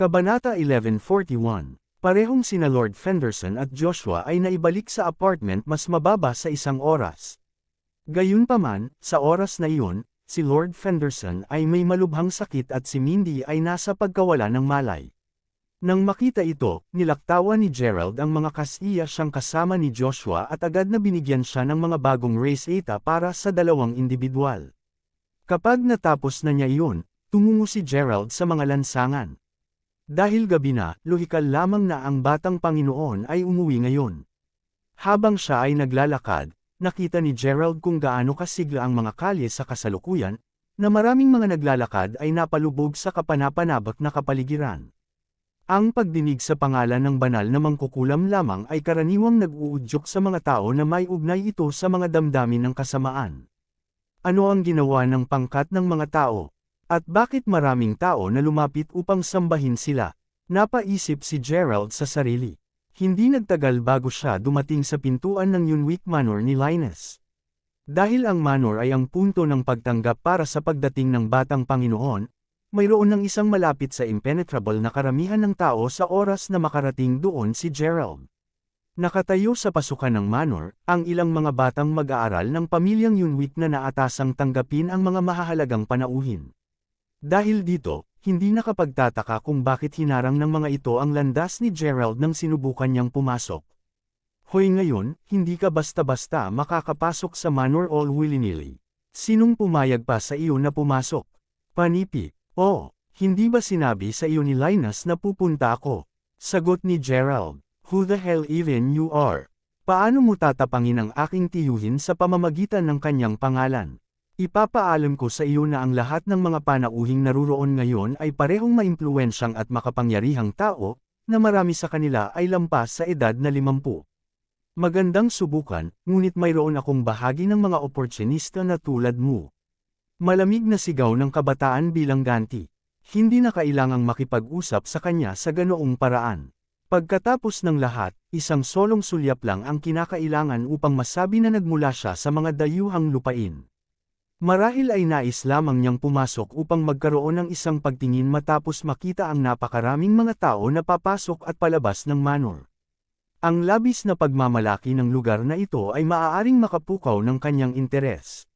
Kabanata 1141. Parehong sina Lord Fenderson at Joshua ay naibalik sa apartment mas mababa sa isang oras. Gayunpaman, sa oras na iyon, si Lord Fenderson ay may malubhang sakit at si Mindy ay nasa pagkawala ng malay. Nang makita ito, nilaktawan ni Gerald ang mga kasiya siyang kasama ni Joshua at agad na binigyan siya ng mga bagong race eta para sa dalawang individual. Kapag natapos na niya iyon, tumungo si Gerald sa mga lansangan. Dahil gabi na, lohikal lamang na ang batang Panginoon ay umuwi ngayon. Habang siya ay naglalakad, nakita ni Gerald kung gaano kasigla ang mga kalye sa kasalukuyan, na maraming mga naglalakad ay napalubog sa kapanapanabak na kapaligiran. Ang pagdinig sa pangalan ng banal na mangkukulam lamang ay karaniwang nag-uudyok sa mga tao na may ugnay ito sa mga damdamin ng kasamaan. Ano ang ginawa ng pangkat ng mga tao? At bakit maraming tao na lumapit upang sambahin sila? Napaisip si Gerald sa sarili. Hindi nagtagal bago siya dumating sa pintuan ng Yunwick Manor ni Linus. Dahil ang manor ay ang punto ng pagtanggap para sa pagdating ng batang Panginoon, mayroon ng isang malapit sa impenetrable na karamihan ng tao sa oras na makarating doon si Gerald. Nakatayo sa pasukan ng manor, ang ilang mga batang mag-aaral ng pamilyang Yunwick na naatasang tanggapin ang mga mahahalagang panauhin. Dahil dito, hindi nakapagtataka kung bakit hinarang ng mga ito ang landas ni Gerald nang sinubukan niyang pumasok. Hoy ngayon, hindi ka basta-basta makakapasok sa manor all willy-nilly. Sinong pumayag pa sa iyo na pumasok? Panipi. Oh, hindi ba sinabi sa iyo ni Linus na pupunta ako? Sagot ni Gerald. Who the hell even you are? Paano mo tatapangin ang aking tiyuhin sa pamamagitan ng kanyang pangalan? Ipapaalam ko sa iyo na ang lahat ng mga panauhing naruroon ngayon ay parehong maimpluwensyang at makapangyarihang tao, na marami sa kanila ay lampas sa edad na 50. Magandang subukan, ngunit mayroon akong bahagi ng mga oportunista na tulad mo. Malamig na sigaw ng kabataan bilang ganti. Hindi na kailangang makipag-usap sa kanya sa ganoong paraan. Pagkatapos ng lahat, isang solong sulyap lang ang kinakailangan upang masabi na nagmula siya sa mga dayuhang lupain. Marahil ay nais lamang niyang pumasok upang magkaroon ng isang pagtingin matapos makita ang napakaraming mga tao na papasok at palabas ng manor. Ang labis na pagmamalaki ng lugar na ito ay maaaring makapukaw ng kanyang interes.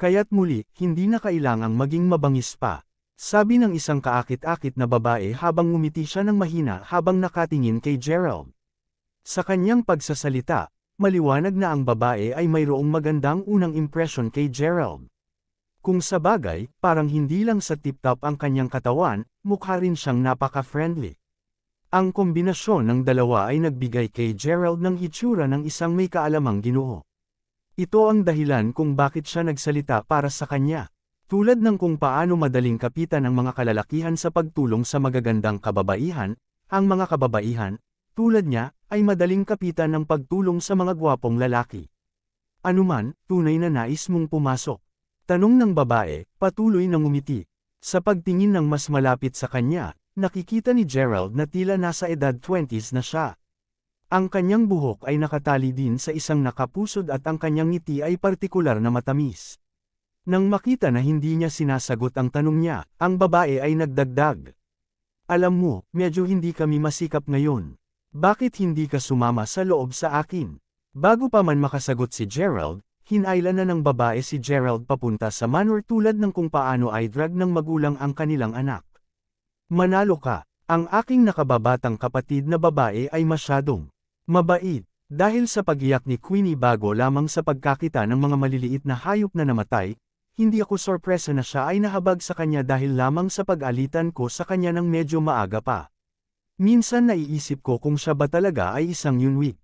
Kaya't muli, hindi na kailangang maging mabangis pa, sabi ng isang kaakit-akit na babae habang ngumiti siya ng mahina habang nakatingin kay Gerald. Sa kanyang pagsasalita, maliwanag na ang babae ay mayroong magandang unang impresyon kay Gerald. Kung sa bagay, parang hindi lang sa tip-top ang kanyang katawan, mukha rin siyang napaka-friendly. Ang kombinasyon ng dalawa ay nagbigay kay Gerald ng hitsura ng isang may kaalamang Ginoo. Ito ang dahilan kung bakit siya nagsalita para sa kanya. Tulad ng kung paano madaling kapitan ang mga kalalakihan sa pagtulong sa magagandang kababaihan, ang mga kababaihan, tulad niya, ay madaling kapitan ng pagtulong sa mga gwapong lalaki. Anuman, tunay na nais mong pumasok. Tanong ng babae, patuloy na ngumiti. Sa pagtingin ng mas malapit sa kanya, nakikita ni Gerald na tila nasa edad 20s na siya. Ang kanyang buhok ay nakatali din sa isang nakapusod at ang kanyang ngiti ay partikular na matamis. Nang makita na hindi niya sinasagot ang tanong niya, ang babae ay nagdagdag. Alam mo, medyo hindi kami masikap ngayon. Bakit hindi ka sumama sa loob sa akin? Bago pa man makasagot si Gerald, hinailan na ng babae si Gerald papunta sa manor tulad ng kung paano ay drag ng magulang ang kanilang anak. Manalo ka, ang aking nakababatang kapatid na babae ay masyadong mabait. Dahil sa pag-iyak ni Queenie bago lamang sa pagkakita ng mga maliliit na hayop na namatay, hindi ako sorpresa na siya ay nahabag sa kanya dahil lamang sa pag-alitan ko sa kanya ng medyo maaga pa. Minsan naiisip ko kung siya ba talaga ay isang Yunwick.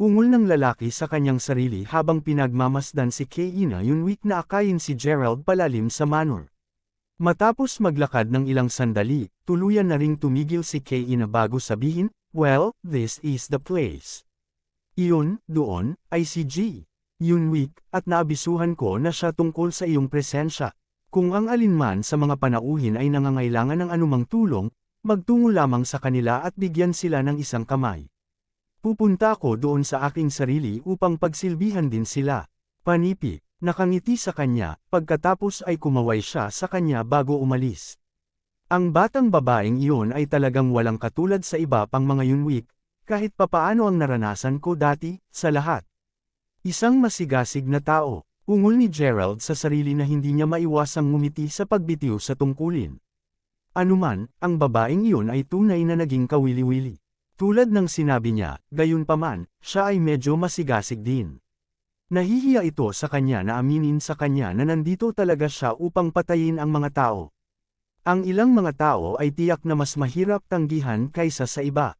Ungol ng lalaki sa kanyang sarili habang pinagmamasdan si Keina Yunwick na akayin si Gerald palalim sa manor. Matapos maglakad ng ilang sandali, tuluyan na ring tumigil si Keina bago sabihin, well, this is the place. Iyon, doon, ay si G. Yunwick, at naabisuhan ko na siya tungkol sa iyong presensya. Kung ang alinman sa mga panauhin ay nangangailangan ng anumang tulong, magtungo lamang sa kanila at bigyan sila ng isang kamay. Pupunta ako doon sa aking sarili upang pagsilbihan din sila. Panipi, nakangiti sa kanya, pagkatapos ay kumaway siya sa kanya bago umalis. Ang batang babaeng iyon ay talagang walang katulad sa iba pang mga Yunwik, kahit papaano ang naranasan ko dati, sa lahat. Isang masigasig na tao, ungol ni Gerald sa sarili na hindi niya maiwasang ngumiti sa pagbitiw sa tungkulin. Anuman, ang babaeng iyon ay tunay na naging kawili-wili. Tulad ng sinabi niya, gayunpaman, siya ay medyo masigasig din. Nahihiya ito sa kanya na aminin sa kanya na nandito talaga siya upang patayin ang mga tao. Ang ilang mga tao ay tiyak na mas mahirap tanggihan kaysa sa iba.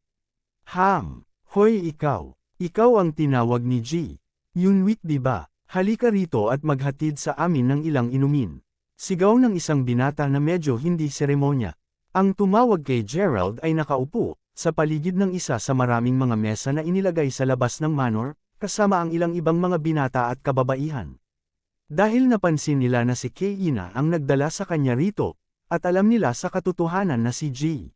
Hoy ikaw! Ikaw ang tinawag ni G. Yunwik di ba? Halika rito at maghatid sa amin ng ilang inumin. Sigaw ng isang binata na medyo hindi seremonya. Ang tumawag kay Gerald ay nakaupo, sa paligid ng isa sa maraming mga mesa na inilagay sa labas ng manor, kasama ang ilang ibang mga binata at kababaihan. Dahil napansin nila na si Keina ang nagdala sa kanya rito, at alam nila sa katotohanan na si G.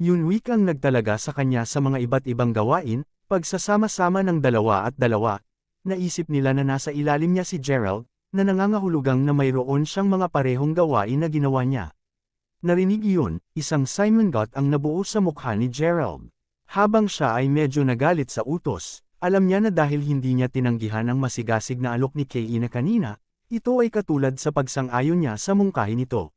Yunwik ang nagtalaga sa kanya sa mga iba't ibang gawain, pagsasama-sama ng dalawa at dalawa, naisip nila na nasa ilalim niya si Gerald, na nangangahulugang na mayroon siyang mga parehong gawain na ginawa niya. Narinig iyon, isang Simon Got ang nabuo sa mukha ni Gerald. Habang siya ay medyo nagalit sa utos, alam niya na dahil hindi niya tinanggihan ang masigasig na alok ni Keina kanina, ito ay katulad sa pagsang-ayon niya sa mungkahi nito.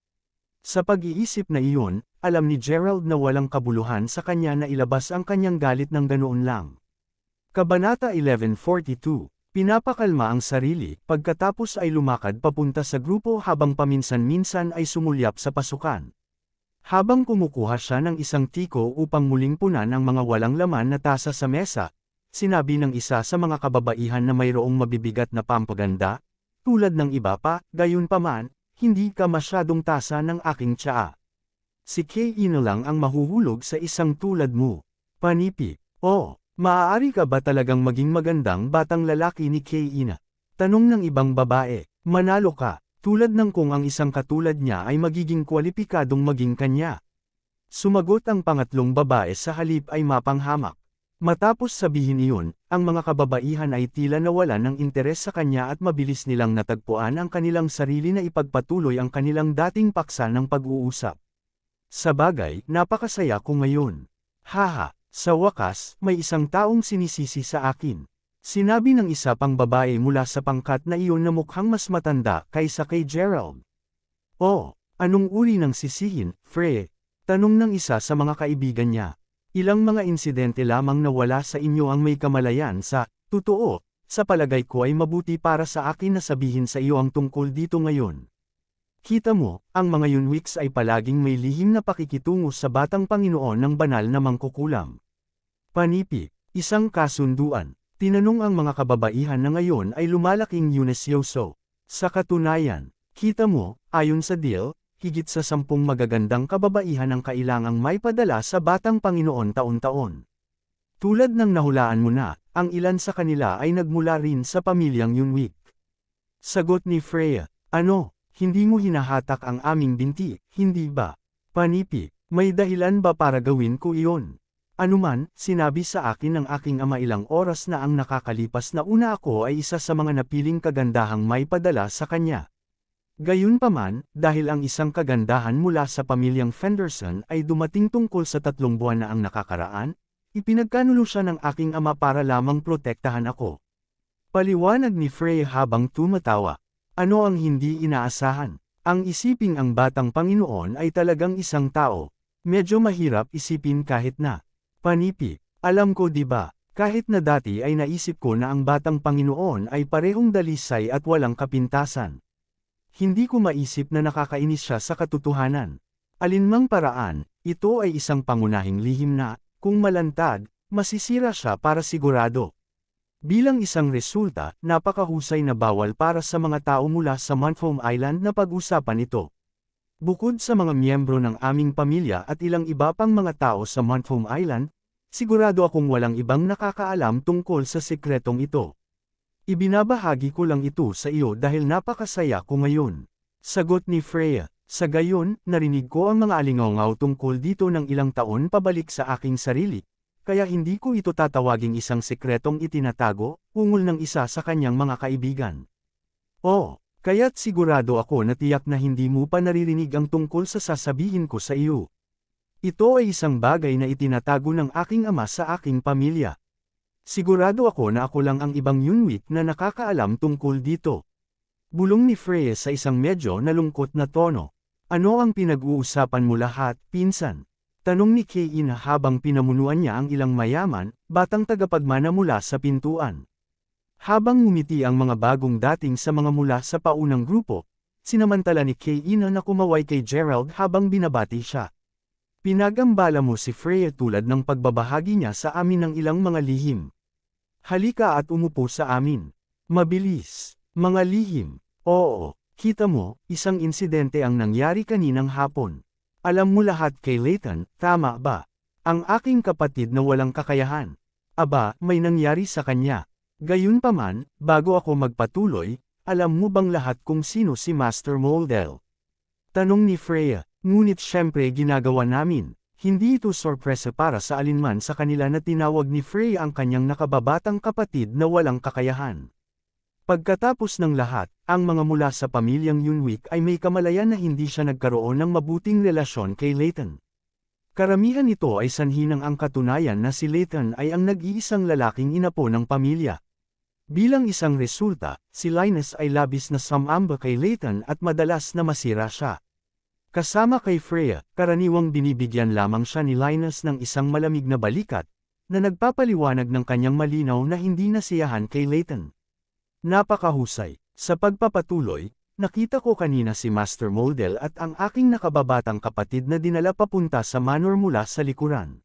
Sa pag-iisip na iyon, alam ni Gerald na walang kabuluhan sa kanya na ilabas ang kanyang galit ng ganoon lang. Kabanata 1142, pinapakalma ang sarili, pagkatapos ay lumakad papunta sa grupo habang paminsan-minsan ay sumulyap sa pasukan. Habang kumukuha siya ng isang tiko upang muling punan ang mga walang laman na tasa sa mesa, sinabi ng isa sa mga kababaihan na mayroong mabibigat na pampaganda, tulad ng iba pa, gayunpaman, hindi ka masyadong tasa ng aking tsaa. Si Keina lang ang mahuhulog sa isang tulad mo. Panipi, maaari ka ba talagang maging magandang batang lalaki ni Keina? Tanong ng ibang babae, manalo ka, tulad ng kung ang isang katulad niya ay magiging kwalipikadong maging kanya. Sumagot ang pangatlong babae sa halip ay mapanghamak. Matapos sabihin iyon, ang mga kababaihan ay tila nawalan ng interes sa kanya at mabilis nilang natagpuan ang kanilang sarili na ipagpatuloy ang kanilang dating paksa ng pag-uusap. Sabagay, napakasaya ko ngayon. Haha, sa wakas, may isang taong sinisisi sa akin. Sinabi ng isa pang babae mula sa pangkat na iyon na mukhang mas matanda kaysa kay Gerald. Anong uri ng sisihin, Frey? Tanong ng isa sa mga kaibigan niya. Ilang mga insidente lamang na wala sa inyo ang may kamalayan sa, totoo, sa palagay ko ay mabuti para sa akin na sabihin sa iyo ang tungkol dito ngayon. Kita mo, ang mga Yunwiks ay palaging may lihim na pakikitungo sa batang Panginoon ng banal na mangkukulam. Panipi, isang kasunduan. Tinanong ang mga kababaihan na ngayon ay lumalaking Yunesyoso. Sa katunayan, kita mo, ayon sa deal, higit sa 10 magagandang kababaihan ang kailangang may padala sa batang Panginoon taon-taon. Tulad ng nahulaan mo na, ang ilan sa kanila ay nagmula rin sa pamilyang Yunwik. Sagot ni Freya, hindi mo hinahatak ang aming binti, hindi ba? Panipi, may dahilan ba para gawin ko iyon? Anuman, sinabi sa akin ng aking ama ilang oras na ang nakakalipas na una ako ay isa sa mga napiling kagandahang may padala sa kanya. Gayunpaman, dahil ang isang kagandahan mula sa pamilyang Fenderson ay dumating tungkol sa 3 buwan na ang nakakaraan, ipinagkanulo siya ng aking ama para lamang protektahan ako. Paliwanag ni Frey habang tumatawa. Ano ang hindi inaasahan? Ang isiping ang batang Panginoon ay talagang isang tao. Medyo mahirap isipin kahit na. Panipi, alam ko diba, kahit na dati ay naisip ko na ang batang Panginoon ay parehong dalisay at walang kapintasan. Hindi ko maisip na nakakainis siya sa katotohanan. Alinmang paraan, ito ay isang pangunahing lihim na, kung malantad, masisira siya para sigurado. Bilang isang resulta, napakahusay na bawal para sa mga tao mula sa Montcalm Island na pag-usapan ito. Bukod sa mga miyembro ng aming pamilya at ilang iba pang mga tao sa Montcalm Island, sigurado akong walang ibang nakakaalam tungkol sa sekretong ito. Ibinabahagi ko lang ito sa iyo dahil napakasaya ko ngayon. Sagot ni Freya, sa gayon, narinig ko ang mga alingaw tungkol dito ng ilang taon pabalik sa aking sarili, kaya hindi ko ito tatawaging isang sekretong itinatago, ungol ng isa sa kanyang mga kaibigan. Kaya't sigurado ako na tiyak na hindi mo pa naririnig ang tungkol sa sasabihin ko sa iyo. Ito ay isang bagay na itinatago ng aking ama sa aking pamilya. Sigurado ako na ako lang ang ibang Yunwik na nakakaalam tungkol dito. Bulong ni Freya sa isang medyo nalungkot na tono. Ano ang pinag-uusapan mo lahat, pinsan? Tanong ni Kain habang pinamunuan niya ang ilang mayaman, batang tagapagmana mula sa pintuan. Habang ngumiti ang mga bagong dating sa mga mula sa paunang grupo, sinamantala ni Kain na kumaway kay Gerald habang binabati siya. Pinagambala mo si Freya tulad ng pagbabahagi niya sa amin ng ilang mga lihim. Halika at umupo sa amin. Mabilis. Mga lihim. Oo, kita mo, isang insidente ang nangyari kaninang hapon. Alam mo lahat kay Layton, tama ba? Ang aking kapatid na walang kakayahan. Aba, may nangyari sa kanya. Gayunpaman, bago ako magpatuloy, alam mo bang lahat kung sino si Master Moldell? Tanong ni Freya, ngunit syempre ginagawa namin. Hindi ito sorpresa para sa alinman sa kanila na tinawag ni Freya ang kanyang nakababatang kapatid na walang kakayahan. Pagkatapos ng lahat, ang mga mula sa pamilyang Yunwik ay may kamalayan na hindi siya nagkaroon ng mabuting relasyon kay Layton. Karamihan nito ay sanhi ng ang katunayan na si Layton ay ang nag-iisang lalaking inapo ng pamilya. Bilang isang resulta, si Linus ay labis na sumamba kay Layton at madalas na masira siya. Kasama kay Freya, karaniwang binibigyan lamang siya ni Linus ng isang malamig na balikat, na nagpapaliwanag ng kanyang malinaw na hindi nasiyahan kay Layton. Napakahusay. Sa pagpapatuloy, nakita ko kanina si Master Moldell at ang aking nakababatang kapatid na dinala papunta sa manor mula sa likuran.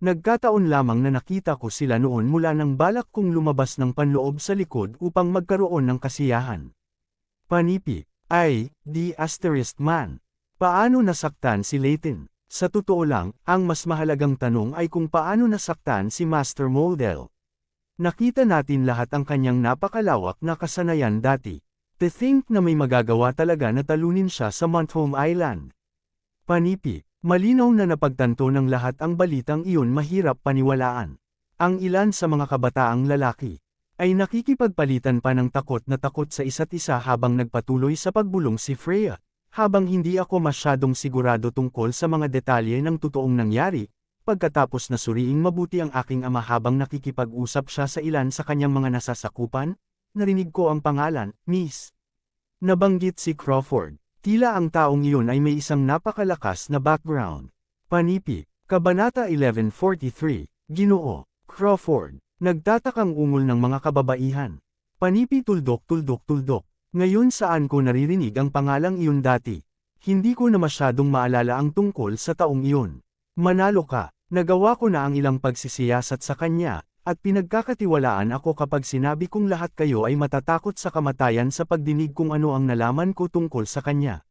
Nagkataon lamang na nakita ko sila noon mula nang balak kong lumabas ng panloob sa likod upang magkaroon ng kasiyahan. Panipi, ay, di asterisk man. Paano nasaktan si Layton? Sa totoo lang, ang mas mahalagang tanong ay kung paano nasaktan si Master Moldell. Nakita natin lahat ang kanyang napakalawak na kasanayan dati. To think na may magagawa talaga na talunin siya sa Montholm Island. Panipi, malinaw na napagtanto ng lahat ang balitang iyon mahirap paniwalaan. Ang ilan sa mga kabataang lalaki ay nakikipagpalitan pa ng takot na takot sa isa't isa habang nagpatuloy sa pagbulong si Freya, habang hindi ako masyadong sigurado tungkol sa mga detalye ng totoong nangyari. Pagkatapos na suriing mabuti ang aking ama habang nakikipag-usap siya sa ilan sa kanyang mga nasasakupan, narinig ko ang pangalan, Miss. Nabanggit si Crawford. Tila ang taong iyon ay may isang napakalakas na background. Panipi, Kabanata 1143, Ginoo, Crawford. Nagtatakang ungol ng mga kababaihan. Panipi tuldok. Ngayon saan ko naririnig ang pangalang iyon dati? Hindi ko na masyadong maalala ang tungkol sa taong iyon. Manalo ka. Nagawa ko na ang ilang pagsisiyasat sa kanya, at pinagkakatiwalaan ako kapag sinabi kong lahat kayo ay matatakot sa kamatayan sa pagdinig kung ano ang nalaman ko tungkol sa kanya.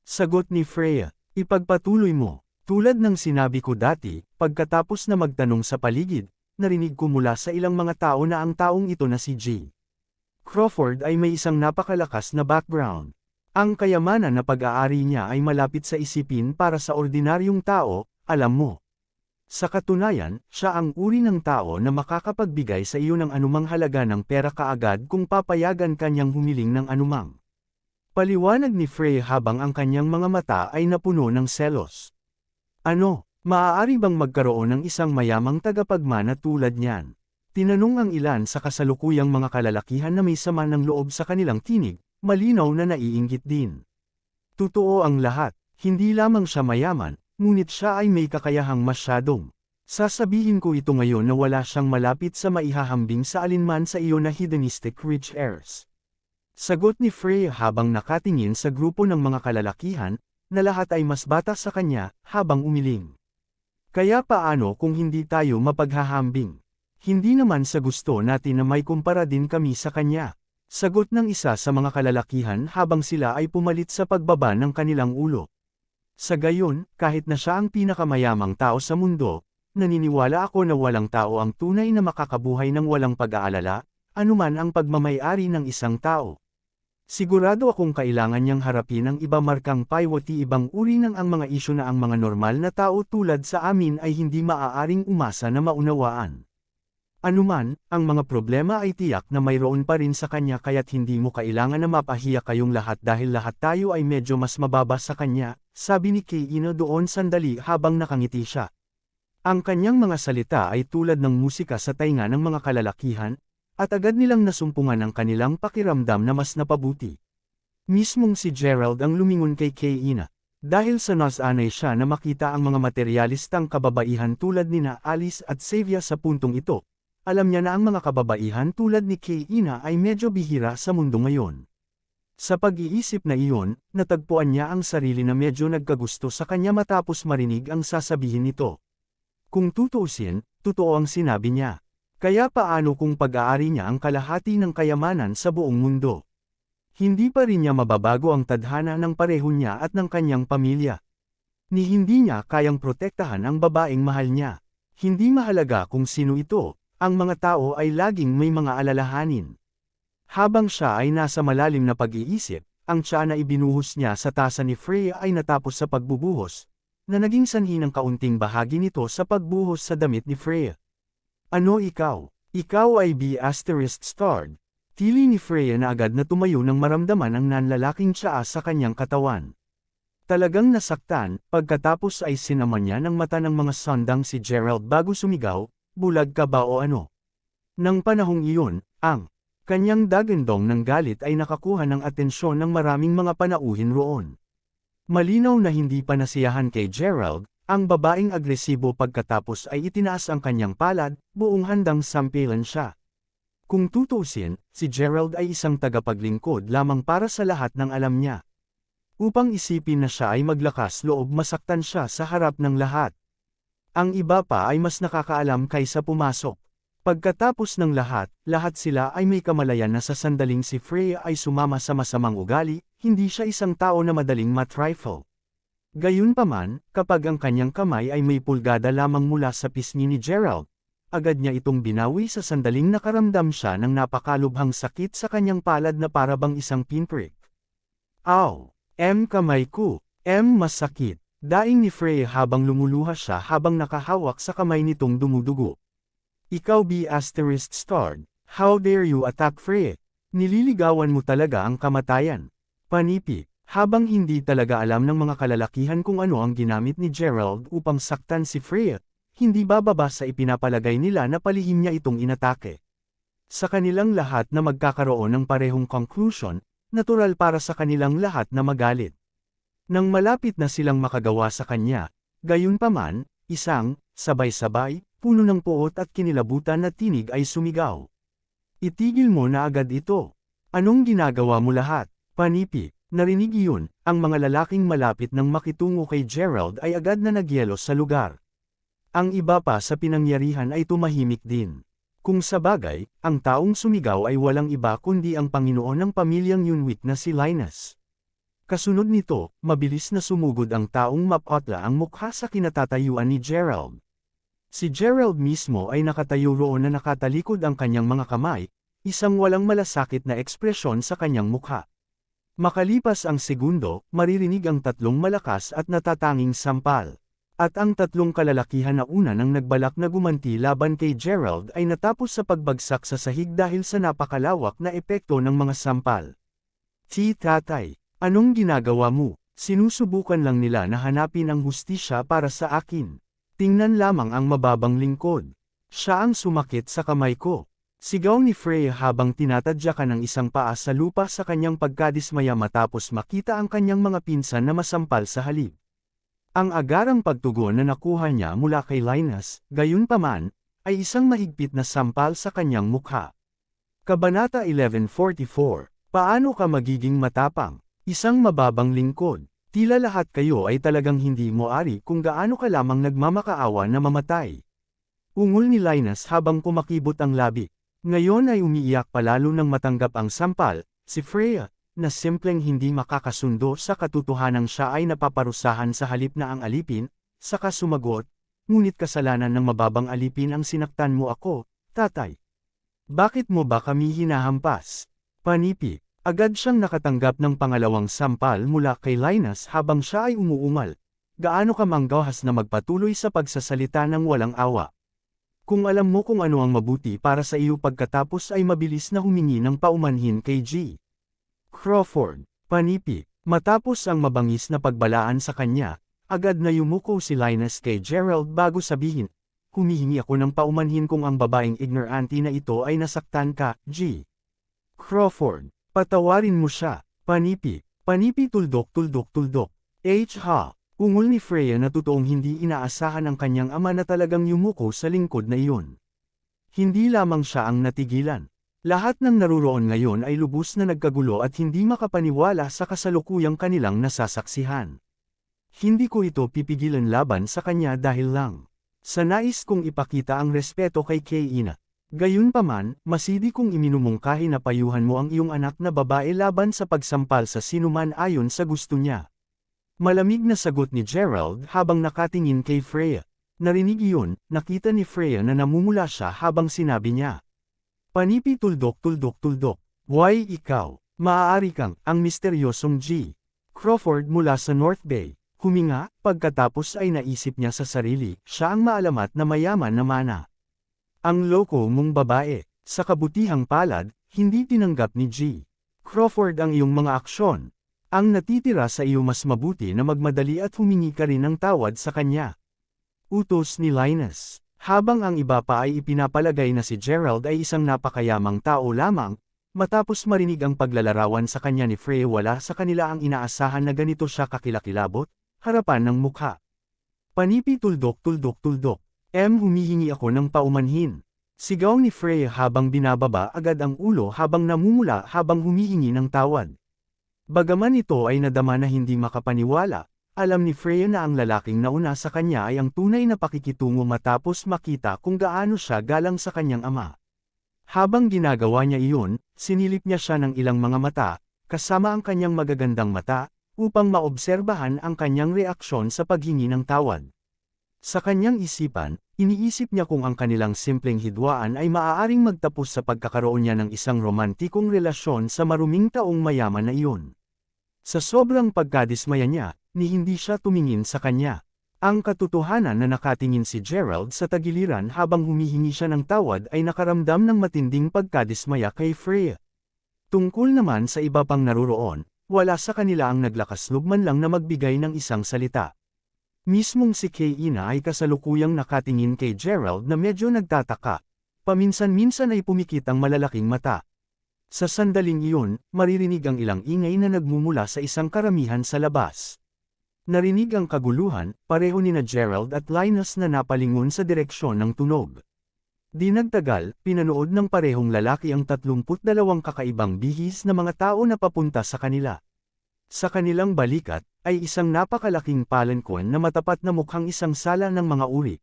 Sagot ni Freya, ipagpatuloy mo. Tulad ng sinabi ko dati, pagkatapos na magtanong sa paligid, narinig ko mula sa ilang mga tao na ang taong ito na si G. Crawford ay may isang napakalakas na background. Ang kayamanan na pag-aari niya ay malapit sa isipin para sa ordinaryong tao, alam mo. Sa katunayan, siya ang uri ng tao na makakapagbigay sa iyo ng anumang halaga ng pera kaagad kung papayagan kanyang humiling ng anumang. Paliwanag ni Frey habang ang kanyang mga mata ay napuno ng selos. Ano, maaari bang magkaroon ng isang mayamang tagapagmana tulad niyan? Tinanong ang ilan sa kasalukuyang mga kalalakihan na may sama ng loob sa kanilang tinig, malinaw na naiinggit din. Totoo ang lahat, hindi lamang siya mayaman, ngunit siya ay may kakayahang masyadong. Sasabihin ko ito ngayon na wala siyang malapit sa maihahambing sa alinman sa iyo na hedonistic rich heirs. Sagot ni Frey habang nakatingin sa grupo ng mga kalalakihan, na lahat ay mas bata sa kanya, habang umiling. Kaya paano kung hindi tayo mapaghahambing? Hindi naman sa gusto natin na may kumpara din kami sa kanya. Sagot ng isa sa mga kalalakihan habang sila ay pumalit sa pagbaba ng kanilang ulo. Sa gayon, kahit na siya ang pinakamayamang tao sa mundo, naniniwala ako na walang tao ang tunay na makakabuhay ng walang pag-aalala, anuman ang pagmamay-ari ng isang tao. Sigurado akong kailangan niyang harapin ang iba markang paiwati ibang uri ng ang mga isyu na ang mga normal na tao tulad sa amin ay hindi maaaring umasa na maunawaan. Anuman, ang mga problema ay tiyak na mayroon pa rin sa kanya kaya't hindi mo kailangan na mapahiya kayong lahat dahil lahat tayo ay medyo mas mababa sa kanya, sabi ni Kei doon sandali habang nakangiti siya. Ang kanyang mga salita ay tulad ng musika sa tainga ng mga kalalakihan, at agad nilang nasumpungan ang kanilang pakiramdam na mas napabuti. Mismong si Gerald ang lumingon kay Kei. Dahil sa nasanay siya na makita ang mga materyalistang kababaihan tulad nina Alice at Xavier sa puntong ito. Alam niya na ang mga kababaihan tulad ni Kei ay medyo bihira sa mundo ngayon. Sa pag-iisip na iyon, natagpuan niya ang sarili na medyo nagkagusto sa kanya matapos marinig ang sasabihin nito. Kung tutuusin, totoo ang sinabi niya. Kaya paano kung pag-aari niya ang kalahati ng kayamanan sa buong mundo? Hindi pa rin niya mababago ang tadhana ng pareho niya at ng kanyang pamilya. Ni hindi niya kayang protektahan ang babaeng mahal niya. Hindi mahalaga kung sino ito. Ang mga tao ay laging may mga alalahanin. Habang siya ay nasa malalim na pag-iisip, ang tiyan na ibinuhos niya sa tasa ni Freya ay natapos sa pagbubuhos, na naging sanhi ng kaunting bahagi nito sa pagbuhos sa damit ni Freya. Ano ikaw? Ikaw ay B*****. Tili ni Freya na agad na tumayo nang maramdaman ang nanlalaking tiyaa sa kanyang katawan. Talagang nasaktan, pagkatapos ay sinaman niya ng mata ng mga sandang si Gerald bago sumigaw, bulag ka ba o ano? Nang panahong iyon, ang kanyang dagandong ng galit ay nakakuha ng atensyon ng maraming mga panauhin roon. Malinaw na hindi pa nasiyahan kay Gerald, ang babaeng agresibo pagkatapos ay itinaas ang kanyang palad, buong handang sampilan siya. Kung tutuusin, si Gerald ay isang tagapaglingkod lamang para sa lahat ng alam niya. Upang isipin na siya ay maglakas loob masaktan siya sa harap ng lahat. Ang iba pa ay mas nakakaalam kaysa pumasok. Pagkatapos ng lahat sila ay may kamalayan na sa sandaling si Freya ay sumama sa masamang ugali, hindi siya isang tao na madaling matrifle. Gayunpaman, kapag ang kanyang kamay ay may pulgada lamang mula sa pisngi ni Gerald, agad niya itong binawi sa sandaling nakaramdam siya ng napakalubhang sakit sa kanyang palad na parabang isang pinprick. Aw! Kamay ko! Masakit! Daing ni Freya habang lumuluha siya habang nakahawak sa kamay nitong dumudugo. Ikaw B*****, how dare you attack Freya? Nililigawan mo talaga ang kamatayan. Panipi, habang hindi talaga alam ng mga kalalakihan kung ano ang ginamit ni Gerald upang saktan si Freya, hindi bababa sa ipinapalagay nila na palihim niya itong inatake. Sa kanilang lahat na magkakaroon ng parehong conclusion, natural para sa kanilang lahat na magalit. Nang malapit na silang makagawa sa kanya, gayunpaman, isang, sabay-sabay, puno ng puot at kinilabutan na tinig ay sumigaw. Itigil mo na agad ito. Anong ginagawa mo lahat? Panipi, narinig iyon, ang mga lalaking malapit nang makitungo kay Gerald ay agad na nagyelo sa lugar. Ang iba pa sa pinangyarihan ay tumahimik din. Kung sabagay, ang taong sumigaw ay walang iba kundi ang Panginoon ng pamilyang Yunwick na si Linus. Kasunod nito, mabilis na sumugod ang taong mapotla ang mukha sa kinatatayuan ni Gerald. Si Gerald mismo ay nakatayo roon na nakatalikod ang kanyang mga kamay, isang walang malasakit na ekspresyon sa kanyang mukha. Makalipas ang segundo, maririnig ang tatlong malakas at natatanging sampal. At ang tatlong kalalakihan na una nang nagbalak na gumanti laban kay Gerald ay natapos sa pagbagsak sa sahig dahil sa napakalawak na epekto ng mga sampal. Tatay, anong ginagawa mo? Sinusubukan lang nila na hanapin ang hustisya para sa akin. Tingnan lamang ang mababang lingkod. Siya ang sumakit sa kamay ko. Sigaw ni Freya habang tinatadyakan ng isang paa sa lupa sa kanyang pagkadismaya matapos makita ang kanyang mga pinsan na masampal sa halip. Ang agarang pagtugon na nakuha niya mula kay Linus, gayunpaman, ay isang mahigpit na sampal sa kanyang mukha. Kabanata 1144, Paano ka magiging matapang? Isang mababang lingkod. Tila lahat kayo ay talagang hindi mo ari kung gaano ka lamang nagmamakaawa na mamatay. Ungol ni Linus habang kumakibot ang labi. Ngayon ay umiiyak palalo nang matanggap ang sampal, si Freya, na simpleng hindi makakasundo sa katotohanang siya ay napaparusahan sa halip na ang alipin, saka sumagot, ngunit kasalanan ng mababang alipin ang sinaktan mo ako, tatay. Bakit mo ba kami hinahampas? Panipi, agad siyang nakatanggap ng pangalawang sampal mula kay Linus habang siya ay umuungal. Gaano ka manggahas na magpatuloy sa pagsasalita ng walang awa? Kung alam mo kung ano ang mabuti para sa iyo pagkatapos ay mabilis na humingi ng paumanhin kay G. Crawford, panipi. Matapos ang mabangis na pagbalaan sa kanya, agad na yumuko si Linus kay Gerald bago sabihin, humihingi ako ng paumanhin kung ang babaeng ignorante na ito ay nasaktan ka, G. Crawford, patawarin mo siya, panipi. Panipi tuldok tuldok tuldok. Ha! Ungol ni Freya na totoong hindi inaasahan ang kanyang ama na talagang yumuko sa lingkod na iyon. Hindi lamang siya ang natigilan. Lahat ng naruroon ngayon ay lubos na nagkagulo at hindi makapaniwala sa kasalukuyang kanilang nasasaksihan. Hindi ko ito pipigilan laban sa kanya dahil lang sa nais kong ipakita ang respeto kay Kayina. Gayunpaman, masidi kong iminumungkahi na payuhan mo ang iyong anak na babae laban sa pagsampal sa sinuman ayon sa gusto niya. Malamig na sagot ni Gerald habang nakatingin kay Freya. Narinig iyon, nakita ni Freya na namumula siya habang sinabi niya. Panipi tuldok tuldok tuldok. Why ikaw? Maaari kang, ang misteryosong G. Crawford mula sa North Bay. Huminga, pagkatapos ay naisip niya sa sarili, siya ang maalamat na mayaman na mana. Ang loko mong babae, sa kabutihang palad, hindi tinanggap ni G. Crawford ang iyong mga aksyon. Ang natitira sa iyo mas mabuti na magmadali at humingi ka rin ng tawad sa kanya. Utos ni Linus. Habang ang iba pa ay ipinapalagay na si Gerald ay isang napakayamang tao lamang, matapos marinig ang paglalarawan sa kanya ni Freya wala sa kanila ang inaasahan na ganito siya kakilakilabot, harapan ng mukha. Panipi tuldok tuldok tuldok. Humihingi ako ng paumanhin. Sigaw ni Freya habang binababa agad ang ulo habang namumula habang humihingi ng tawad. Bagaman ito ay nadama na hindi makapaniwala, alam ni Freya na ang lalaking nauna sa kanya ay ang tunay na pakikitungo matapos makita kung gaano siya galang sa kanyang ama. Habang ginagawa niya iyon, sinilip niya siya ng ilang mga mata, kasama ang kanyang magagandang mata, upang maobserbahan ang kanyang reaksyon sa paghingi ng tawad. Sa kanyang isipan, iniisip niya kung ang kanilang simpleng hidwaan ay maaaring magtapos sa pagkakaroon niya ng isang romantikong relasyon sa maruming taong mayaman na iyon. Sa sobrang pagkadismaya niya, ni hindi siya tumingin sa kanya. Ang katotohanan na nakatingin si Gerald sa tagiliran habang humihingi siya ng tawad ay nakaramdam ng matinding pagkadismaya kay Freya. Tungkol naman sa iba pang naruroon, wala sa kanila ang naglakas loob man lang na magbigay ng isang salita. Mismong si Kayina ay kasalukuyang nakatingin kay Gerald na medyo nagtataka. Paminsan-minsan ay pumikit ang malalaking mata. Sa sandaling iyon, maririnig ang ilang ingay na nagmumula sa isang karamihan sa labas. Narinig ang kaguluhan, pareho nina Gerald at Linus na napalingon sa direksyon ng tunog. Di nagtagal, pinanood ng parehong lalaki ang 32 kakaibang bihis na mga tao na papunta sa kanila. Sa kanilang balikat, ay isang napakalaking palanquin na matapat na mukhang isang sala ng mga uri.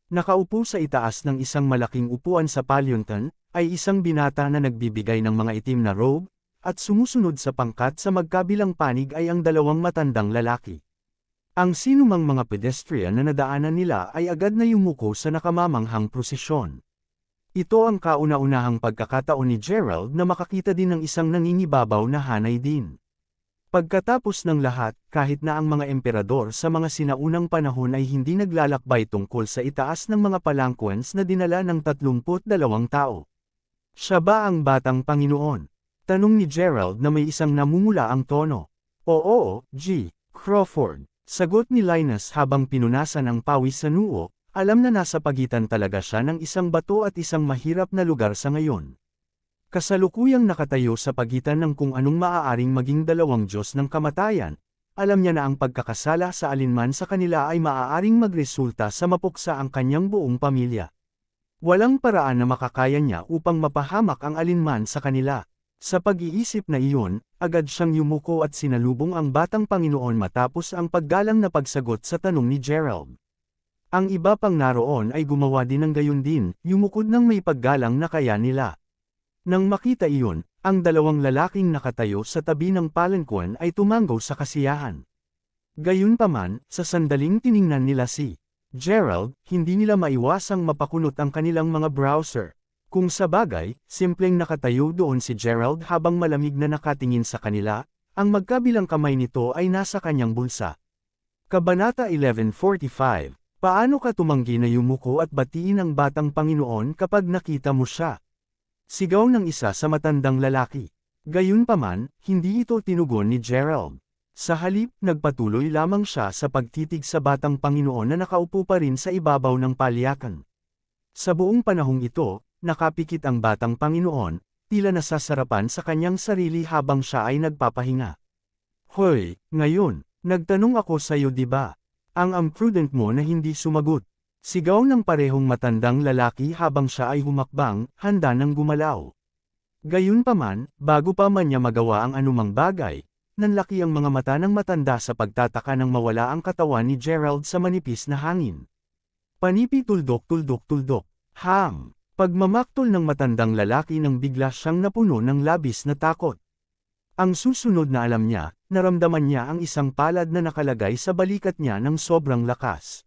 Nakaupo sa itaas ng isang malaking upuan sa palyonton, ay isang binata na nagbibigay ng mga itim na robe, at sumusunod sa pangkat sa magkabilang panig ay ang dalawang matandang lalaki. Ang sinumang mga pedestrian na nadaanan nila ay agad na yumuko sa nakamamanghang prosesyon. Ito ang kauna-unahang pagkakataon ni Gerald na makakita din ng isang nangingibabaw na hanay din. Pagkatapos ng lahat, kahit na ang mga emperador sa mga sinaunang panahon ay hindi naglalakbay tungkol sa itaas ng mga palanquins na dinala ng 32 tao. Siya ba ang batang Panginoon? Tanong ni Gerald na may isang namumula ang tono. Oo, G. Crawford. Sagot ni Linus habang pinunasan ang pawis sa noo, alam na nasa pagitan talaga siya ng isang bato at isang mahirap na lugar sa ngayon. Kasalukuyang nakatayo sa pagitan ng kung anong maaaring maging dalawang Diyos ng kamatayan, alam niya na ang pagkakasala sa alinman sa kanila ay maaaring magresulta sa mapuksa ang kanyang buong pamilya. Walang paraan na makakaya niya upang mapahamak ang alinman sa kanila. Sa pag-iisip na iyon, agad siyang yumuko at sinalubong ang batang Panginoon matapos ang paggalang na pagsagot sa tanong ni Gerald. Ang iba pang naroon ay gumawa din ng gayon din, yumukod ng may paggalang na kaya nila. Nang makita iyon, ang dalawang lalaking nakatayo sa tabi ng palanquin ay tumanggaw sa kasiyahan. Gayunpaman, sa sandaling tiningnan nila si Gerald, hindi nila maiwasang mapakunot ang kanilang mga browser. Kung sa bagay, simpleng nakatayo doon si Gerald habang malamig na nakatingin sa kanila, ang magkabilang kamay nito ay nasa kanyang bulsa. Kabanata 11:45, Paano ka tumanggi na yumuko at batiin ang batang Panginoon kapag nakita mo siya? Sigaw ng isa sa matandang lalaki. Gayunpaman, hindi ito tinugon ni Gerald. Sa halip, nagpatuloy lamang siya sa pagtitig sa batang Panginoon na nakaupo pa rin sa ibabaw ng palyakan. Sa buong panahong ito, nakapikit ang batang Panginoon, tila nasasarapan sa kanyang sarili habang siya ay nagpapahinga. Hoy, ngayon, nagtanong ako sa iyo, di ba? Ang imprudent mo na hindi sumagot. Sigaw ng parehong matandang lalaki habang siya ay humakbang, handa nang gumalaw. Gayunpaman, bago pa man niya magawa ang anumang bagay, nanlaki ang mga mata ng matanda sa pagtataka nang mawala ang katawan ni Gerald sa manipis na hangin. Panipi tuldok. Ham! Pagmamaktol ng matandang lalaki nang bigla siyang napuno ng labis na takot. Ang susunod na alam niya, naramdaman niya ang isang palad na nakalagay sa balikat niya ng sobrang lakas.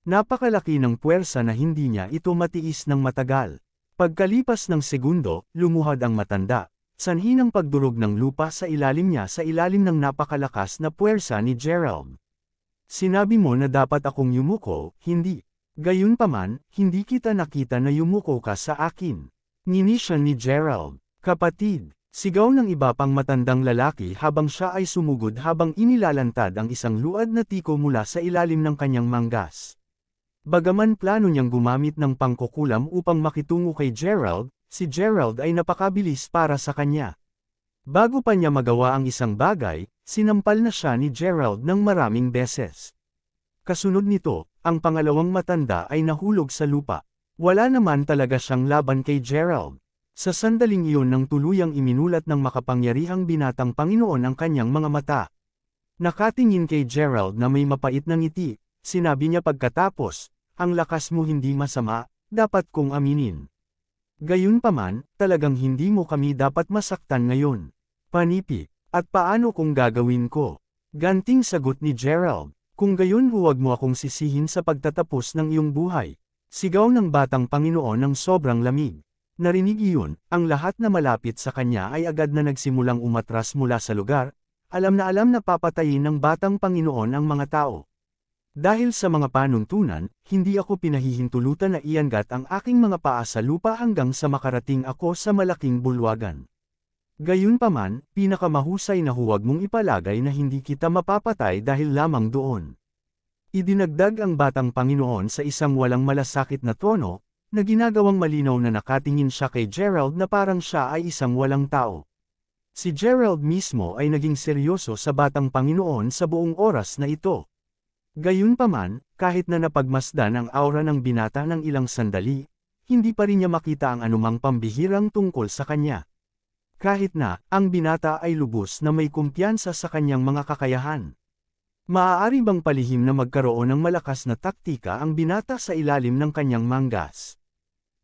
Napakalaki ng puwersa na hindi niya ito matiis ng matagal. Pagkalipas ng segundo, lumuhad ang matanda. Sanhi ng pagdurog ng lupa sa ilalim niya sa ilalim ng napakalakas na puwersa ni Gerald. Sinabi mo na dapat akong yumuko, hindi. Gayunpaman, hindi kita nakita na yumuko ka sa akin. Ngini siya ni Gerald. Kapatid, sigaw ng iba pang matandang lalaki habang siya ay sumugod habang inilalantad ang isang luad na tiko mula sa ilalim ng kanyang manggas. Bagaman plano niyang gumamit ng pangkukulam upang makitungo kay Gerald, si Gerald ay napakabilis para sa kanya. Bago pa niya magawa ang isang bagay, sinampal na siya ni Gerald ng maraming beses. Kasunod nito, ang pangalawang matanda ay nahulog sa lupa. Wala naman talaga siyang laban kay Gerald. Sa sandaling iyon nang tuluyang iminulat ng makapangyarihang binatang Panginoon ang kanyang mga mata. Nakatingin kay Gerald na may mapait na ngiti, sinabi niya pagkatapos, "Ang lakas mo hindi masama, dapat kong aminin. Gayunpaman, talagang hindi mo kami dapat masaktan ngayon." Panipi, "At paano kung gagawin ko?" Ganting sagot ni Gerald, "Kung gayon huwag mo akong sisihin sa pagtatapos ng iyong buhay." Sigaw ng batang Panginoon ng sobrang lamig. Narinig iyon, ang lahat na malapit sa kanya ay agad na nagsimulang umatras mula sa lugar, alam na papatayin ng batang Panginoon ang mga tao. Dahil sa mga panuntunan, hindi ako pinahihintulutan na iangat ang aking mga paa sa lupa hanggang sa makarating ako sa malaking bulwagan. Gayunpaman, pinakamahusay na huwag mong ipalagay na hindi kita mapapatay dahil lamang doon. Idinagdag ang batang Panginoon sa isang walang malasakit na tono, na ginagawang malinaw na nakatingin siya kay Gerald na parang siya ay isang walang tao. Si Gerald mismo ay naging seryoso sa batang Panginoon sa buong oras na ito. Gayunpaman, kahit na napagmasdan ang aura ng binata ng ilang sandali, hindi pa rin niya makita ang anumang pambihirang tungkol sa kanya. Kahit na, ang binata ay lubos na may kumpiyansa sa kanyang mga kakayahan. Maaari bang palihim na magkaroon ng malakas na taktika ang binata sa ilalim ng kanyang manggas?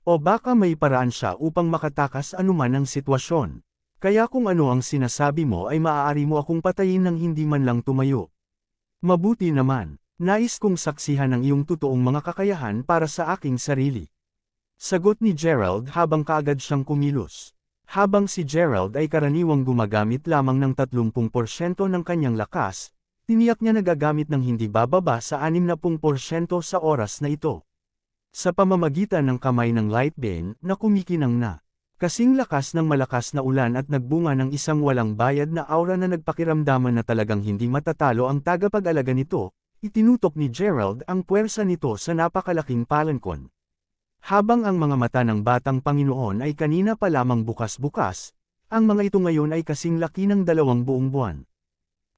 O baka may paraan siya upang makatakas anuman ang sitwasyon. Kaya kung ano ang sinasabi mo ay maaari mo akong patayin ng hindi man lang tumayo. Mabuti naman, nais kong saksihan ang iyong totoong mga kakayahan para sa aking sarili. Sagot ni Gerald habang kaagad siyang kumilos. Habang si Gerald ay karaniwang gumagamit lamang ng 30% ng kanyang lakas, tiniyak niya nagagamit ng hindi bababa sa 60% sa oras na ito. Sa pamamagitan ng kamay ng Lightbane na kumikinang na. Kasing lakas ng malakas na ulan at nagbunga ng isang walang bayad na aura na nagpakiramdaman na talagang hindi matatalo ang tagapag-alaga nito, itinutok ni Gerald ang puwersa nito sa napakalaking palankon. Habang ang mga mata ng batang Panginoon ay kanina pa lamang bukas-bukas, ang mga ito ngayon ay kasing laki ng 2 buong buwan.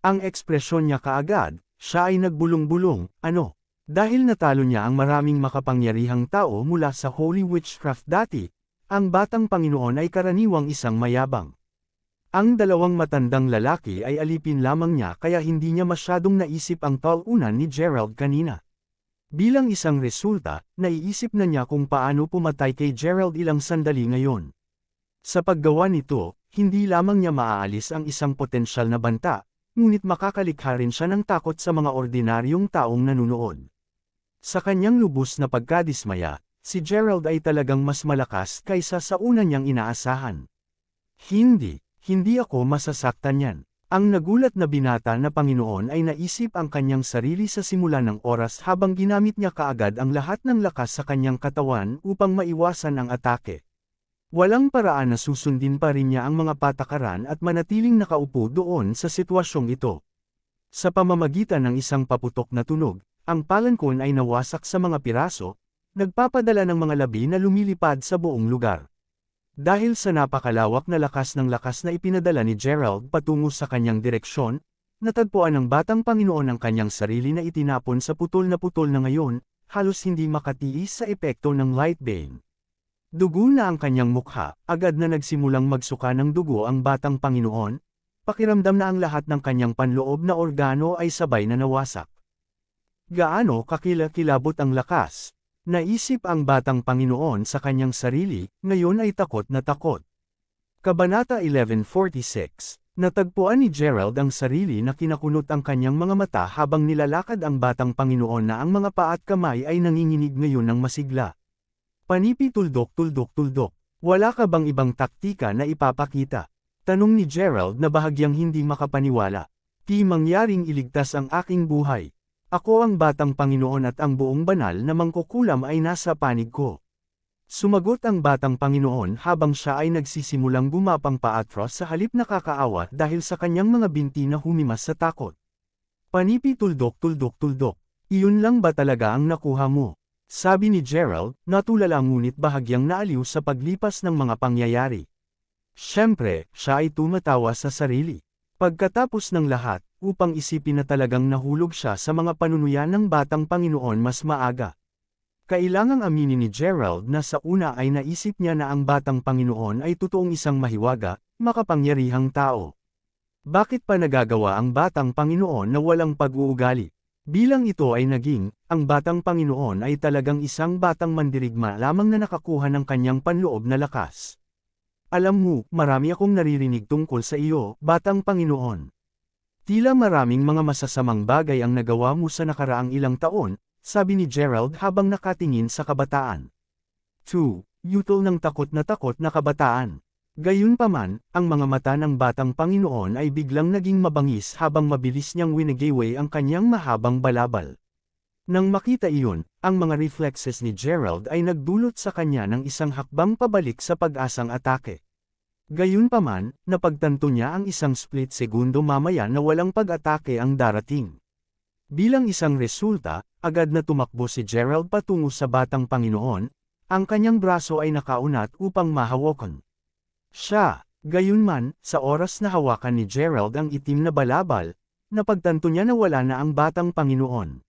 Ang ekspresyon niya kaagad, siya ay nagbulong-bulong, ano? Dahil natalo niya ang maraming makapangyarihang tao mula sa Holy Witchcraft dati, ang batang Panginoon ay karaniwang isang mayabang. Ang 2 matandang lalaki ay alipin lamang niya kaya hindi niya masyadong naisip ang talunan ni Gerald kanina. Bilang isang resulta, naiisip na niya kung paano pumatay kay Gerald ilang sandali ngayon. Sa paggawa nito, hindi lamang niya maaalis ang isang potensyal na banta, ngunit makakalikha rin siya ng takot sa mga ordinaryong taong nanunood. Sa kanyang lubos na pagkadismaya, si Gerald ay talagang mas malakas kaysa sa una niyang inaasahan. Hindi ako masasaktan yan. Ang nagulat na binata na Panginoon ay naisip ang kanyang sarili sa simula ng oras habang ginamit niya kaagad ang lahat ng lakas sa kanyang katawan upang maiwasan ang atake. Walang paraan na susundin pa rin niya ang mga patakaran at manatiling nakaupo doon sa sitwasyong ito. Sa pamamagitan ng isang paputok na tunog, ang palankon ay nawasak sa mga piraso, nagpapadala ng mga labi na lumilipad sa buong lugar. Dahil sa napakalawak na lakas na ipinadala ni Gerald patungo sa kanyang direksyon, natagpuan ng batang Panginoon ang kanyang sarili na itinapon sa putol na ngayon, halos hindi makatiis sa epekto ng light beam. Dugo na ang kanyang mukha, agad na nagsimulang magsuka ng dugo ang batang Panginoon, pakiramdam na ang lahat ng kanyang panloob na organo ay sabay na nawasak. Gaano kakilakilabot ang lakas? Naisip ang batang Panginoon sa kanyang sarili, ngayon ay takot na takot. Kabanata 11:46. Natagpuan ni Gerald ang sarili na kinakunot ang kanyang mga mata habang nilalakad ang batang Panginoon na ang mga paa at kamay ay nanginginig ngayon ng masigla. Panipi tuldok. Wala ka bang ibang taktika na ipapakita? Tanong ni Gerald na bahagyang hindi makapaniwala. Di mangyaring iligtas ang aking buhay. Ako ang batang Panginoon at ang buong banal na mangkukulam ay nasa panig ko. Sumagot ang batang Panginoon habang siya ay nagsisimulang gumapang paatros sa halip na kakaawa dahil sa kanyang mga binti na humimas sa takot. Panipi tuldok. Iyon lang ba talaga ang nakuha mo? Sabi ni Gerald, natulala ngunit bahagyang naaliw sa paglipas ng mga pangyayari. Siyempre, siya ay tumatawa sa sarili. Pagkatapos ng lahat, upang isipin na talagang nahulog siya sa mga panunuyan ng batang Panginoon mas maaga. Kailangang aminin ni Gerald na sa una ay naisip niya na ang batang Panginoon ay totoong isang mahiwaga, makapangyarihang tao. Bakit pa nagagawa ang batang Panginoon na walang pag-uugali? Bilang ito ay naging, ang batang Panginoon ay talagang isang batang mandirigma lamang na nakakuha ng kanyang panloob na lakas. Alam mo, marami akong naririnig tungkol sa iyo, batang Panginoon. Tila maraming mga masasamang bagay ang nagawa mo sa nakaraang ilang taon, sabi ni Gerald habang nakatingin sa kabataan. 2. Yutol ng takot na kabataan. Gayunpaman, ang mga mata ng batang Panginoon ay biglang naging mabangis habang mabilis niyang winigiway ang kanyang mahabang balabal. Nang makita iyon, ang mga reflexes ni Gerald ay nagdulot sa kanya ng isang hakbang pabalik sa pag-asang atake. Gayunpaman, napagtanto niya ang isang split segundo mamaya na walang pag-atake ang darating. Bilang isang resulta, agad na tumakbo si Gerald patungo sa batang Panginoon, ang kanyang braso ay nakaunat upang mahawakan siya. Gayunman, sa oras na hawakan ni Gerald ang itim na balabal, napagtanto niya na wala na ang batang Panginoon.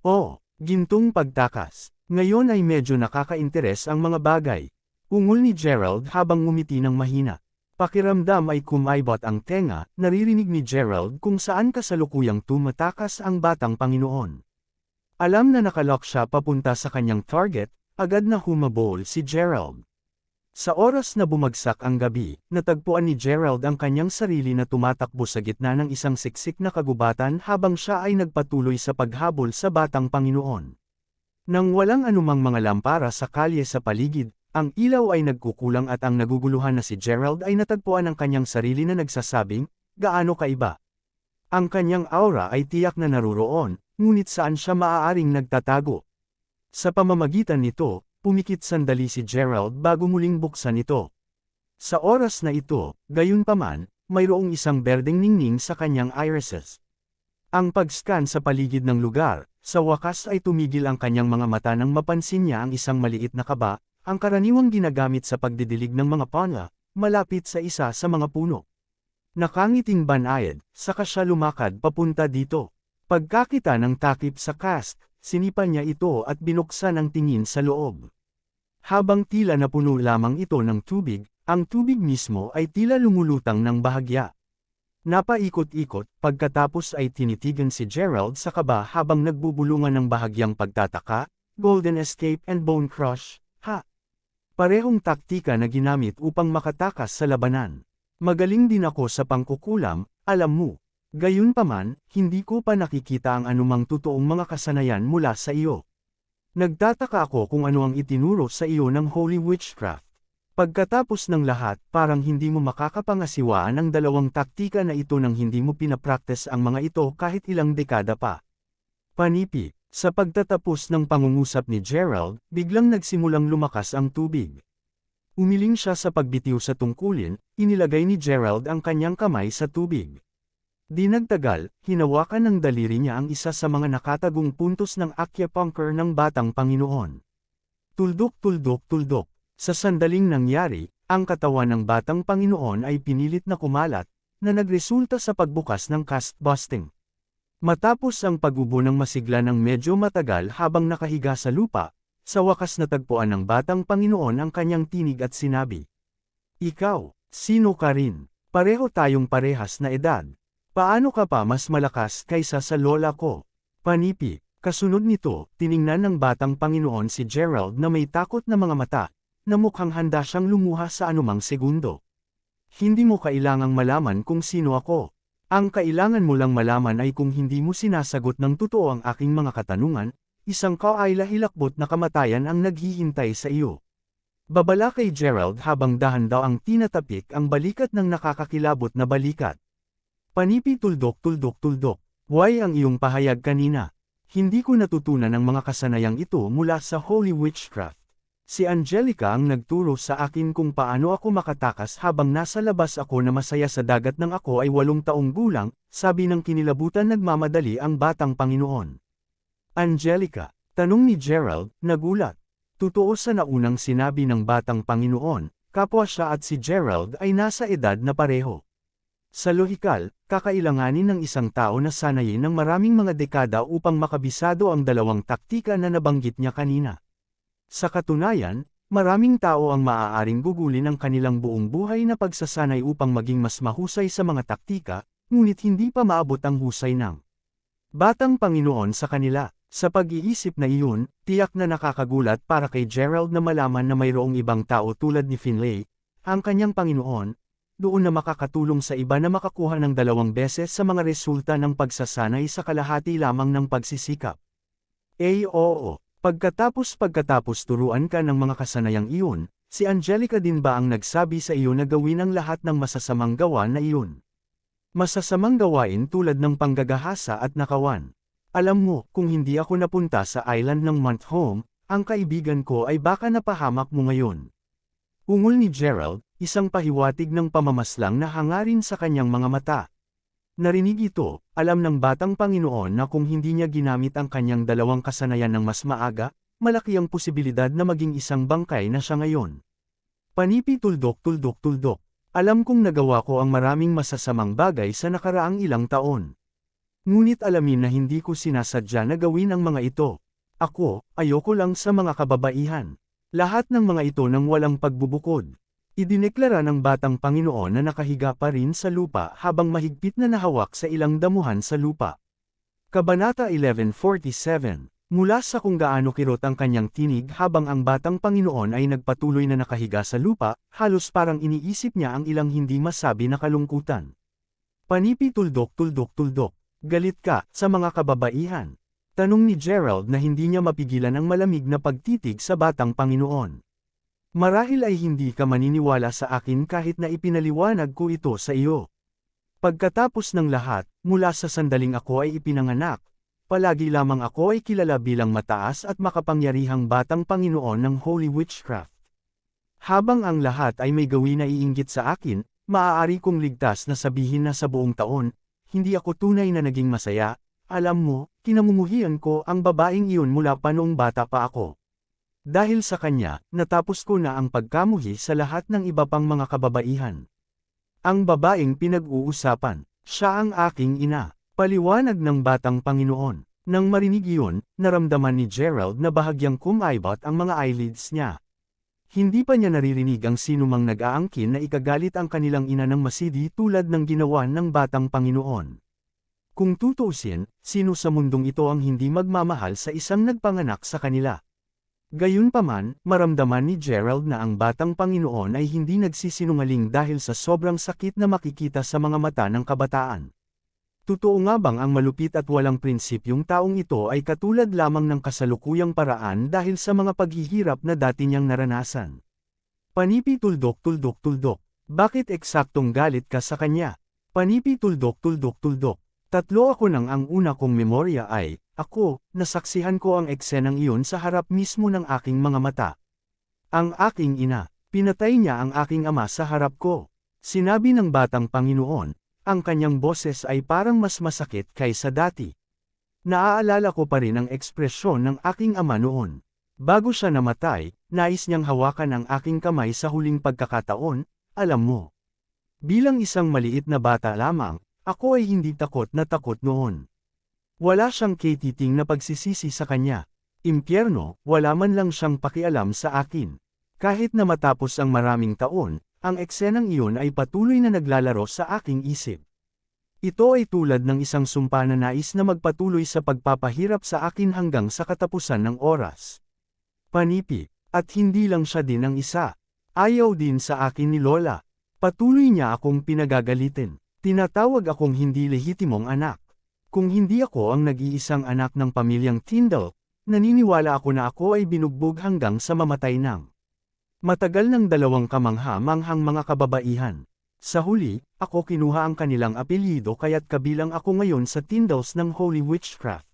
Oh, gintong pagtakas. Ngayon ay medyo nakaka-interes ang mga bagay. Ungol ni Gerald habang ngumiti ng mahina. Pakiramdam ay kumaibot ang tenga, naririnig ni Gerald kung saan kasalukuyang tumatakas ang batang Panginoon. Alam na nakalock siya papunta sa kanyang target, agad na humabol si Gerald. Sa oras na bumagsak ang gabi, natagpuan ni Gerald ang kanyang sarili na tumatakbo sa gitna ng isang siksik na kagubatan habang siya ay nagpatuloy sa paghabol sa batang Panginoon. Nang walang anumang mga lampara sa kalye sa paligid, ang ilaw ay nagkukulang at ang naguguluhan na si Gerald ay natagpuan ang kanyang sarili na nagsasabing, gaano kaiba. Ang kanyang aura ay tiyak na naruroon, ngunit saan siya maaaring nagtatago. Sa pamamagitan nito, pumikit sandali si Gerald bago muling buksan ito. Sa oras na ito, gayunpaman, mayroong isang berdeng ningning sa kanyang irises. Ang pag-scan sa paligid ng lugar, sa wakas ay tumigil ang kanyang mga mata nang mapansin niya ang isang maliit na kaba, ang karaniwang ginagamit sa pagdidilig ng mga pala, malapit sa isa sa mga puno. Nakangiting banayad, saka siya lumakad papunta dito. Pagkakita ng takip sa cask, sinipa niya ito at binuksan ang tingin sa loob. Habang tila napuno lamang ito ng tubig, ang tubig mismo ay tila lumulutang ng bahagya. Napaikot-ikot, pagkatapos ay tinitigan si Gerald sa kaba habang nagbubulungan ng bahagyang pagtataka, Golden Escape and Bone Crush, ha! Parehong taktika na ginamit upang makatakas sa labanan. Magaling din ako sa pangkukulam, alam mo. Gayunpaman, hindi ko pa nakikita ang anumang totoong mga kasanayan mula sa iyo. Nagtataka ako kung ano ang itinuro sa iyo ng Holy Witchcraft. Pagkatapos ng lahat, parang hindi mo makakapangasiwaan ang dalawang taktika na ito nang hindi mo pinapraktes ang mga ito kahit ilang dekada pa. Panipi, sa pagtatapos ng pangungusap ni Gerald, biglang nagsimulang lumakas ang tubig. Umiling siya sa pagbitiw sa tungkulin, inilagay ni Gerald ang kanyang kamay sa tubig. Di nagtagal, hinawakan ng daliri niya ang isa sa mga nakatagong puntos ng acupuncture ng Batang Panginoon. Tuldok, tuldok, tuldok. Sa sandaling nangyari, ang katawan ng Batang Panginoon ay pinilit na kumalat, na nagresulta sa pagbukas ng cast busting. Matapos ang pag-ubo ng masigla ng medyo matagal habang nakahiga sa lupa, sa wakas natagpuan ng Batang Panginoon ang kanyang tinig at sinabi, "Ikaw, sino ka rin? Pareho tayong parehas na edad. Paano ka pa mas malakas kaysa sa lola ko?" Panipi, kasunod nito, tiningnan ng Batang Panginoon si Gerald na may takot na mga mata, na mukhang handa siyang lumuha sa anumang segundo. "Hindi mo kailangang malaman kung sino ako. Ang kailangan mo lang malaman ay kung hindi mo sinasagot ng totoo ang aking mga katanungan, isang kawaila-hilakbot na kamatayan ang naghihintay sa iyo." Babala kay Gerald habang dahan daw ang tinatapik ang balikat ng nakakakilabot na balikat. Panipi, tuldok, tuldok, tuldok. "Why ang iyong pahayag kanina? Hindi ko natutunan ang mga kasanayang ito mula sa Holy Witchcraft. Si Angelica ang nagturo sa akin kung paano ako makatakas habang nasa labas ako na masaya sa dagat nang ako ay 8 taong gulang," sabi ng kinilabutan nagmamadali ang Batang Panginoon. "Angelica?" tanong ni Gerald, nagulat. Totoo sa naunang sinabi ng Batang Panginoon, kapwa siya at si Gerald ay nasa edad na pareho. Sa lohikal, kakailanganin ng isang tao na sanayin ng maraming mga dekada upang makabisado ang dalawang taktika na nabanggit niya kanina. Sa katunayan, maraming tao ang maaaring gugulin ang kanilang buong buhay na pagsasanay upang maging mas mahusay sa mga taktika, ngunit hindi pa maabot ang husay ng Batang Panginoon sa kanila. Sa pag-iisip na iyon, tiyak na nakakagulat para kay Gerald na malaman na mayroong ibang tao tulad ni Finlay, ang kanyang Panginoon, doon na makakatulong sa iba na makakuha ng 2 beses sa mga resulta ng pagsasanay sa kalahati lamang ng pagsisikap. Oo. Pagkatapos turuan ka ng mga kasanayang iyon, si Angelica din ba ang nagsabi sa iyo na gawin ang lahat ng masasamang gawa na iyon? Masasamang gawain tulad ng panggagahasa at nakawan. Alam mo, kung hindi ako napunta sa island ng Montholm, ang kaibigan ko ay baka napahamak mo ngayon. Ungol ni Gerald, isang pahiwatig ng pamamaslang na hangarin sa kanyang mga mata. Narinig ito, alam ng Batang Panginoon na kung hindi niya ginamit ang kanyang dalawang kasanayan ng mas maaga, malaki ang posibilidad na maging isang bangkay na siya ngayon. Panipi, tuldok, tuldok, tuldok. Alam kong nagawa ko ang maraming masasamang bagay sa nakaraang ilang taon. Ngunit alamin na hindi ko sinasadya na gawin ang mga ito. Ako, ayoko lang sa mga kababaihan. Lahat ng mga ito nang walang pagbubukod. Idineklara ng Batang Panginoon na nakahiga pa rin sa lupa habang mahigpit na nahawak sa ilang damuhan sa lupa. Kabanata 11:47. Mula sa kung gaano kirot ang kanyang tinig habang ang Batang Panginoon ay nagpatuloy na nakahiga sa lupa, halos parang iniisip niya ang ilang hindi masabi na kalungkutan. Panipi, tuldok, tuldok, tuldok. Galit ka sa mga kababaihan? Tanong ni Gerald na hindi niya mapigilan ang malamig na pagtitig sa Batang Panginoon. Marahil ay hindi ka maniniwala sa akin kahit na ipinaliwanag ko ito sa iyo. Pagkatapos ng lahat, mula sa sandaling ako ay ipinanganak, palagi lamang ako ay kilala bilang mataas at makapangyarihang Batang Panginoon ng Holy Witchcraft. Habang ang lahat ay may gawin na iinggit sa akin, maaari kong ligtas na sabihin na sa buong taon, hindi ako tunay na naging masaya. Alam mo, kinamumuhian ko ang babaeng iyon mula pa noong bata pa ako. Dahil sa kanya, natapos ko na ang pagkamuhi sa lahat ng iba pang mga kababaihan. Ang babaeng pinag-uusapan, siya ang aking ina, paliwanag ng Batang Panginoon. Nang marinig iyon, naramdaman ni Gerald na bahagyang kumaibot ang mga eyelids niya. Hindi pa niya naririnig ang sinumang nag-aangkin na ikagalit ang kanilang ina ng masidi tulad ng ginawa ng Batang Panginoon. Kung tutuusin, sino sa mundong ito ang hindi magmamahal sa isang nagpanganak sa kanila? Gayunpaman, maramdaman ni Gerald na ang Batang Panginoon ay hindi nagsisinungaling dahil sa sobrang sakit na makikita sa mga mata ng kabataan. Totoo nga bang ang malupit at walang prinsipyong taong ito ay katulad lamang ng kasalukuyang paraan dahil sa mga paghihirap na dati niyang naranasan? Panipi tuldok tuldok tuldok. Bakit eksaktong galit ka sa kanya? Panipi tuldok tuldok tuldok. Tatlo ako nang ang una kong memorya ay, ako, nasaksihan ko ang eksenang iyon sa harap mismo ng aking mga mata. Ang aking ina, pinatay niya ang aking ama sa harap ko. Sinabi ng batang Panginoon, ang kanyang boses ay parang mas masakit kaysa dati. Naaalala ko pa rin ang ekspresyon ng aking ama noon. Bago siya namatay, nais niyang hawakan ang aking kamay sa huling pagkakataon, alam mo. Bilang isang maliit na bata lamang, ako ay hindi takot na takot noon. Wala siyang katiting na pagsisisi sa kanya. Impyerno, wala man lang siyang pakialam sa akin. Kahit na matapos ang maraming taon, ang eksenang iyon ay patuloy na naglalaro sa aking isip. Ito ay tulad ng isang sumpa na nais na magpatuloy sa pagpapahirap sa akin hanggang sa katapusan ng oras. Panipi, at hindi lang siya din ang isa. Ayaw din sa akin ni Lola. Patuloy niya akong pinagagalitin. Tinatawag akong hindi lehitimong anak. Kung hindi ako ang nag-iisang anak ng pamilyang Tyndall, naniniwala ako na ako ay binugbog hanggang sa mamatay nang. Matagal ng dalawang kamangha-manghang mga kababaihan. Sa huli, ako kinuha ang kanilang apelyido kaya't kabilang ako ngayon sa Tyndalls ng Holy Witchcraft.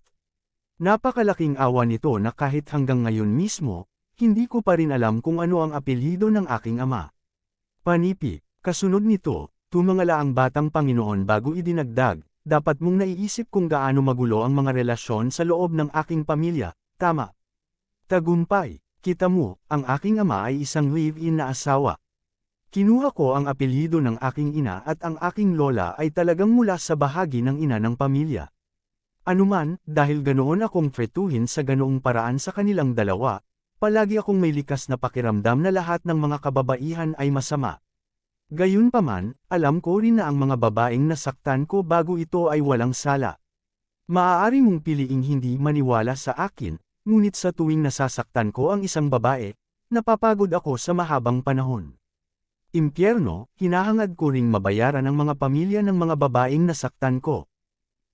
Napakalaking awa nito na kahit hanggang ngayon mismo, hindi ko pa rin alam kung ano ang apelyido ng aking ama. Panipi, kasunod nito, tumangala ang batang Panginoon bago idinagdag, dapat mong naiisip kung gaano magulo ang mga relasyon sa loob ng aking pamilya, tama. Tagumpay, kita mo, ang aking ama ay isang live-in na asawa. Kinuha ko ang apelyido ng aking ina at ang aking lola ay talagang mula sa bahagi ng ina ng pamilya. Anuman, dahil ganoon akong fretuhin sa ganoong paraan sa kanilang dalawa, palagi akong may likas na pakiramdam na lahat ng mga kababaihan ay masama. Gayunpaman, alam ko rin na ang mga babaeng nasaktan ko bago ito ay walang sala. Maaari mong piliing hindi maniwala sa akin, ngunit sa tuwing nasasaktan ko ang isang babae, napapagod ako sa mahabang panahon. Impyerno, hinahangad ko ring mabayaran ang mga pamilya ng mga babaeng nasaktan ko.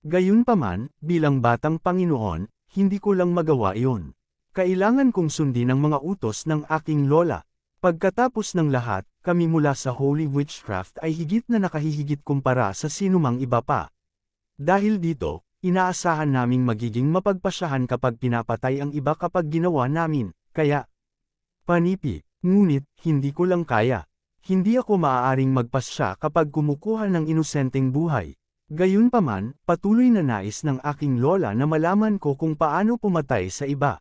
Gayunpaman, bilang batang Panginoon, hindi ko lang magawa iyon. Kailangan kong sundin ang mga utos ng aking lola. Pagkatapos ng lahat, kami mula sa Holy Witchcraft ay higit na nakahihigit kumpara sa sinumang iba pa. Dahil dito, inaasahan naming magiging mapagpasyahan kapag pinapatay ang iba kapag ginawa namin, kaya panipi, ngunit hindi ko lang kaya. Hindi ako maaaring magpasya kapag kumukuha ng inosenteng buhay. Gayunpaman, patuloy na nais ng aking lola na malaman ko kung paano pumatay sa iba.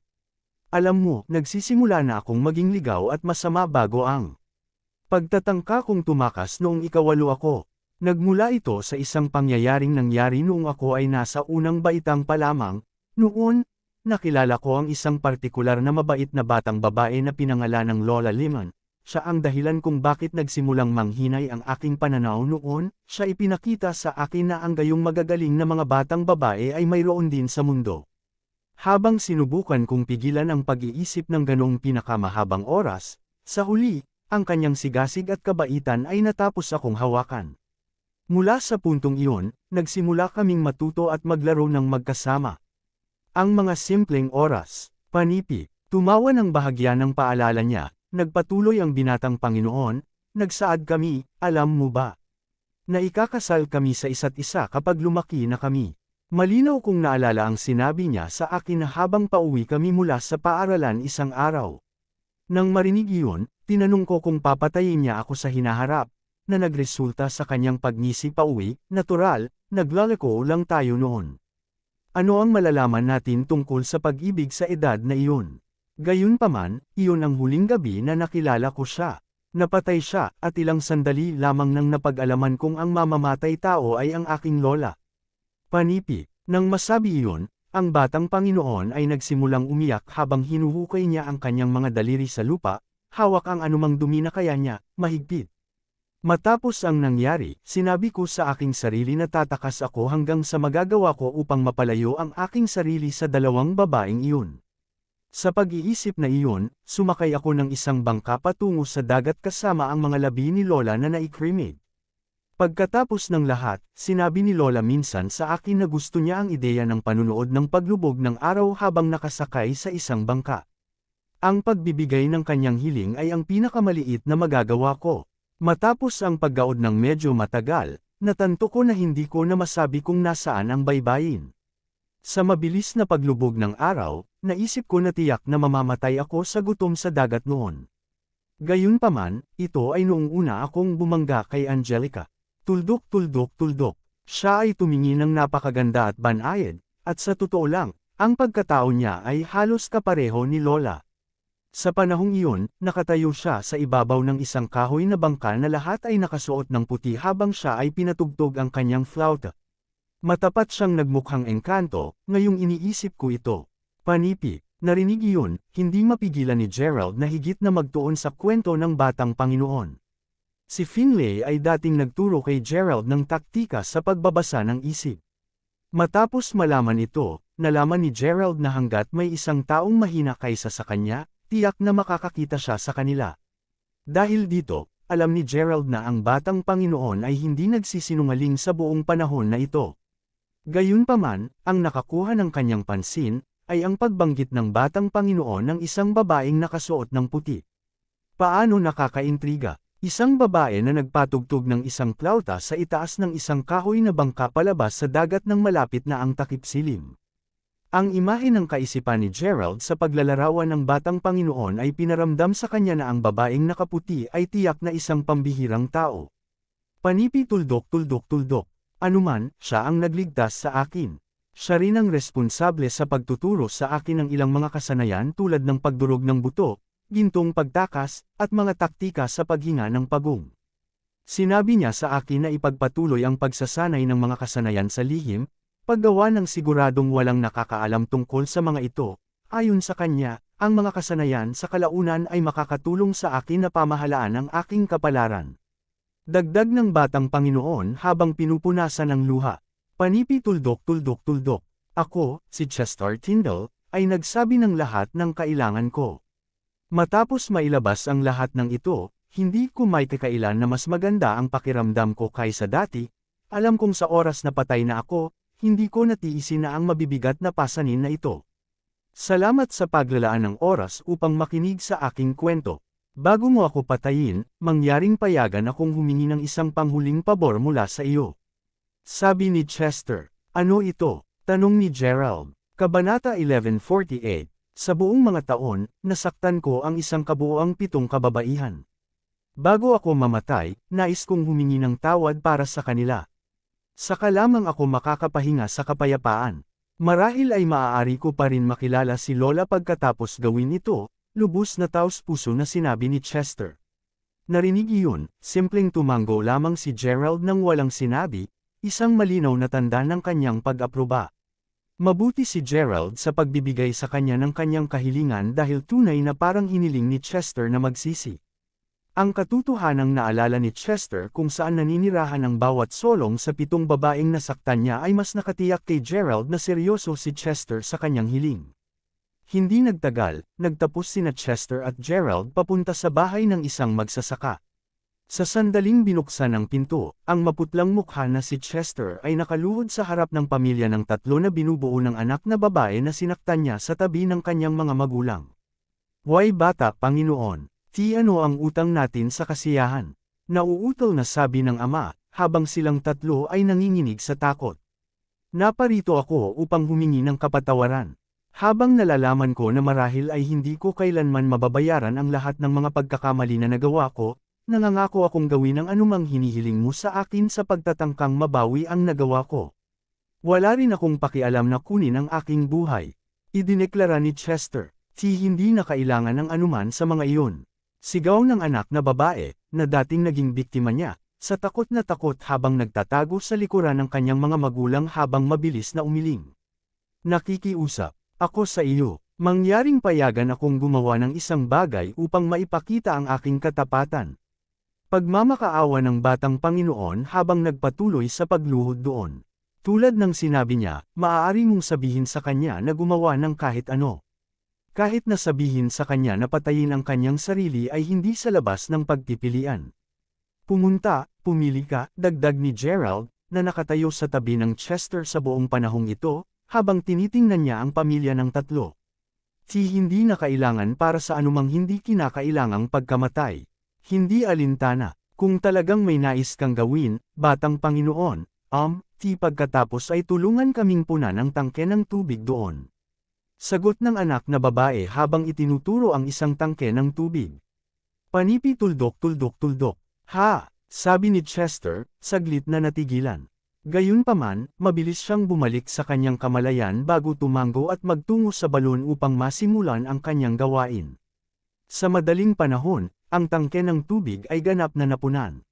Alam mo, nagsisimula na akong maging ligaw at masama bago ang pagtatangka kong tumakas noong 8 ako. Nagmula ito sa isang pangyayaring nangyari noong ako ay nasa unang baitang pa lamang. Noon, nakilala ko ang isang partikular na mabait na batang babae na pinangalan ng Lola Lemon. Siya ang dahilan kung bakit nagsimulang manghinay ang aking pananaw noon. Siya ipinakita sa akin na ang gayong magagaling na mga batang babae ay mayroon din sa mundo. Habang sinubukan kong pigilan ang pag-iisip ng ganong pinakamahabang oras, sa huli, ang kanyang sigasig at kabaitan ay natapos akong hawakan. Mula sa puntong iyon, nagsimula kaming matuto at maglaro ng magkasama. Ang mga simpleng oras, panipi, tumawa ng bahagya ng paalala niya, nagpatuloy ang binatang Panginoon, nagsaad kami, alam mo ba? Na ikakasal kami sa isa't isa kapag lumaki na kami. Malinaw kong naalala ang sinabi niya sa akin na habang pauwi kami mula sa paaralan isang araw. Nang marinig iyon, tinanong ko kung papatayin niya ako sa hinaharap, na nagresulta sa kanyang pagngisi pauwi, natural, naglalako lang tayo noon. Ano ang malalaman natin tungkol sa pag-ibig sa edad na iyon? Gayunpaman, iyon ang huling gabi na nakilala ko siya. Napatay siya, at ilang sandali lamang nang napag-alaman kong ang mamamatay tao ay ang aking lola. Panipi, nang masabi iyon, ang batang Panginoon ay nagsimulang umiyak habang hinuhukay niya ang kanyang mga daliri sa lupa, hawak ang anumang dumi na kaya niya, mahigpit. Matapos ang nangyari, sinabi ko sa aking sarili na tatakas ako hanggang sa magagawa ko upang mapalayo ang aking sarili sa dalawang babaeng iyon. Sa pag-iisip na iyon, sumakay ako ng isang bangka patungo sa dagat kasama ang mga labi ni Lola na naikremate. Pagkatapos ng lahat, sinabi ni Lola minsan sa akin na gusto niya ang ideya ng panunood ng paglubog ng araw habang nakasakay sa isang bangka. Ang pagbibigay ng kanyang hiling ay ang pinakamaliit na magagawa ko. Matapos ang paggaod ng medyo matagal, natanto ko na hindi ko na masabi kung nasaan ang baybayin. Sa mabilis na paglubog ng araw, naisip ko na tiyak na mamamatay ako sa gutom sa dagat noon. Gayunpaman, ito ay noong una akong bumangga kay Angelica. Tuldok tuldok tuldok. Siya ay tumingin ng napakaganda at banayad, at sa totoo lang, ang pagkatao niya ay halos kapareho ni Lola. Sa panahong iyon, nakatayo siya sa ibabaw ng isang kahoy na bangka na lahat ay nakasuot ng puti habang siya ay pinatugtog ang kanyang flauta. Matapat siyang nagmukhang engkanto, ngayong iniisip ko ito. Panipi, narinig iyon, hindi mapigilan ni Gerald na higit na magtuon sa kwento ng batang Panginoon. Si Finlay ay dating nagturo kay Gerald ng taktika sa pagbabasa ng isip. Matapos malaman ito, nalaman ni Gerald na hanggat may isang taong mahina kaysa sa kanya, tiyak na makakakita siya sa kanila. Dahil dito, alam ni Gerald na ang batang Panginoon ay hindi nagsisinungaling sa buong panahon na ito. Gayunpaman, ang nakakuha ng kanyang pansin, ay ang pagbanggit ng batang Panginoon ng isang babaeng nakasuot ng puti. Paano nakakaintriga? Isang babae na nagpatugtog ng isang flauta sa itaas ng isang kahoy na bangka palabas sa dagat ng malapit na ang takip silim. Ang imahe ng kaisipan ni Gerald sa paglalarawan ng batang Panginoon ay pinaramdam sa kanya na ang babaeng nakaputi ay tiyak na isang pambihirang tao. Panipi tuldok tuldok tuldok. Anuman, siya ang nagligtas sa akin. Siya rin ang responsable sa pagtuturo sa akin ng ilang mga kasanayan tulad ng pagdurog ng buto, gintong pagtakas, at mga taktika sa paghinga ng pagong. Sinabi niya sa akin na ipagpatuloy ang pagsasanay ng mga kasanayan sa lihim, paggawa ng siguradong walang nakakaalam tungkol sa mga ito. Ayon sa kanya, ang mga kasanayan sa kalaunan ay makakatulong sa akin na pamahalaan ang aking kapalaran. Dagdag ng batang Panginoon habang pinupunasan ng luha. Panipi tuldok tuldok tuldok. Ako, si Chester Tyndall, ay nagsabi ng lahat ng kailangan ko. Matapos mailabas ang lahat ng ito, hindi ko may kakailan na mas maganda ang pakiramdam ko kaysa dati. Alam kong sa oras na patay na ako, hindi ko natiisin na ang mabibigat na pasanin na ito. Salamat sa paglalaan ng oras upang makinig sa aking kwento. Bago mo ako patayin, mangyaring payagan akong humingi ng isang panghuling pabor mula sa iyo. Sabi ni Chester. Ano ito? Tanong ni Gerald. Kabanata 1148. Sa buong mga taon, nasaktan ko ang isang kabuoang 7 kababaihan. Bago ako mamatay, nais kong humingi ng tawad para sa kanila. Saka lamang ako makakapahinga sa kapayapaan. Marahil ay maaari ko pa rin makilala si Lola pagkatapos gawin ito, lubos na taos-puso na sinabi ni Chester. Narinig iyon, simpleng tumango lamang si Gerald nang walang sinabi, isang malinaw na tanda ng kanyang pag-aproba. Mabuti si Gerald sa pagbibigay sa kanya ng kanyang kahilingan dahil tunay na parang hiniling ni Chester na magsisi. Ang katotohanang naalala ni Chester kung saan naninirahan ang bawat solong sa 7 babaeng nasaktan niya ay mas nakatiyak kay Gerald na seryoso si Chester sa kanyang hiling. Hindi nagtagal, nagtapos sina Chester at Gerald papunta sa bahay ng isang magsasaka. Sa sandaling binuksan ang pinto, ang maputlang mukha na si Chester ay nakaluhod sa harap ng pamilya ng 3 na binubuo ng anak na babae na sinaktan niya sa tabi ng kanyang mga magulang. Huway bata Panginoon! Ti ano ang utang natin sa kasiyahan? Nauutol na sabi ng ama, habang silang 3 ay nanginginig sa takot. Naparito ako upang humingi ng kapatawaran. Habang nalalaman ko na marahil ay hindi ko kailanman mababayaran ang lahat ng mga pagkakamali na nagawa ko, nangangako akong gawin ang anumang hinihiling mo sa akin sa pagtatangkang mabawi ang nagawa ko. Wala rin akong pakialam na kunin ang aking buhay. Idineklara ni Chester, hindi na kailangan ng anuman sa mga iyon. Sigaw ng anak na babae, na dating naging biktima niya, sa takot na takot habang nagtatago sa likuran ng kanyang mga magulang habang mabilis na umiling. Nakikiusap, ako sa iyo, mangyaring payagan akong gumawa ng isang bagay upang maipakita ang aking katapatan. Pagmamakaawa ng batang Panginoon habang nagpatuloy sa pagluhod doon. Tulad ng sinabi niya, maaari mong sabihin sa kanya na gumawa ng kahit ano. Kahit na sabihin sa kanya na patayin ang kanyang sarili ay hindi sa labas ng pagpipilian. Pumili ka, dagdag ni Gerald, na nakatayo sa tabi ng Chester sa buong panahong ito, habang tinitingnan niya ang pamilya ng 3. Hindi na kailangan para sa anumang hindi kinakailangang pagkamatay. Hindi alintana. Kung talagang may nais kang gawin, batang Panginoon, pagkatapos ay tulungan kaming punan ang tangke ng tubig doon. Sagot ng anak na babae habang itinuturo ang isang tangke ng tubig. Panipi tuldok. Ha! Sabi ni Chester, saglit na natigilan. Gayunpaman, mabilis siyang bumalik sa kanyang kamalayan bago tumango at magtungo sa balon upang masimulan ang kanyang gawain. Sa madaling panahon, ang tangke ng tubig ay ganap na napunan.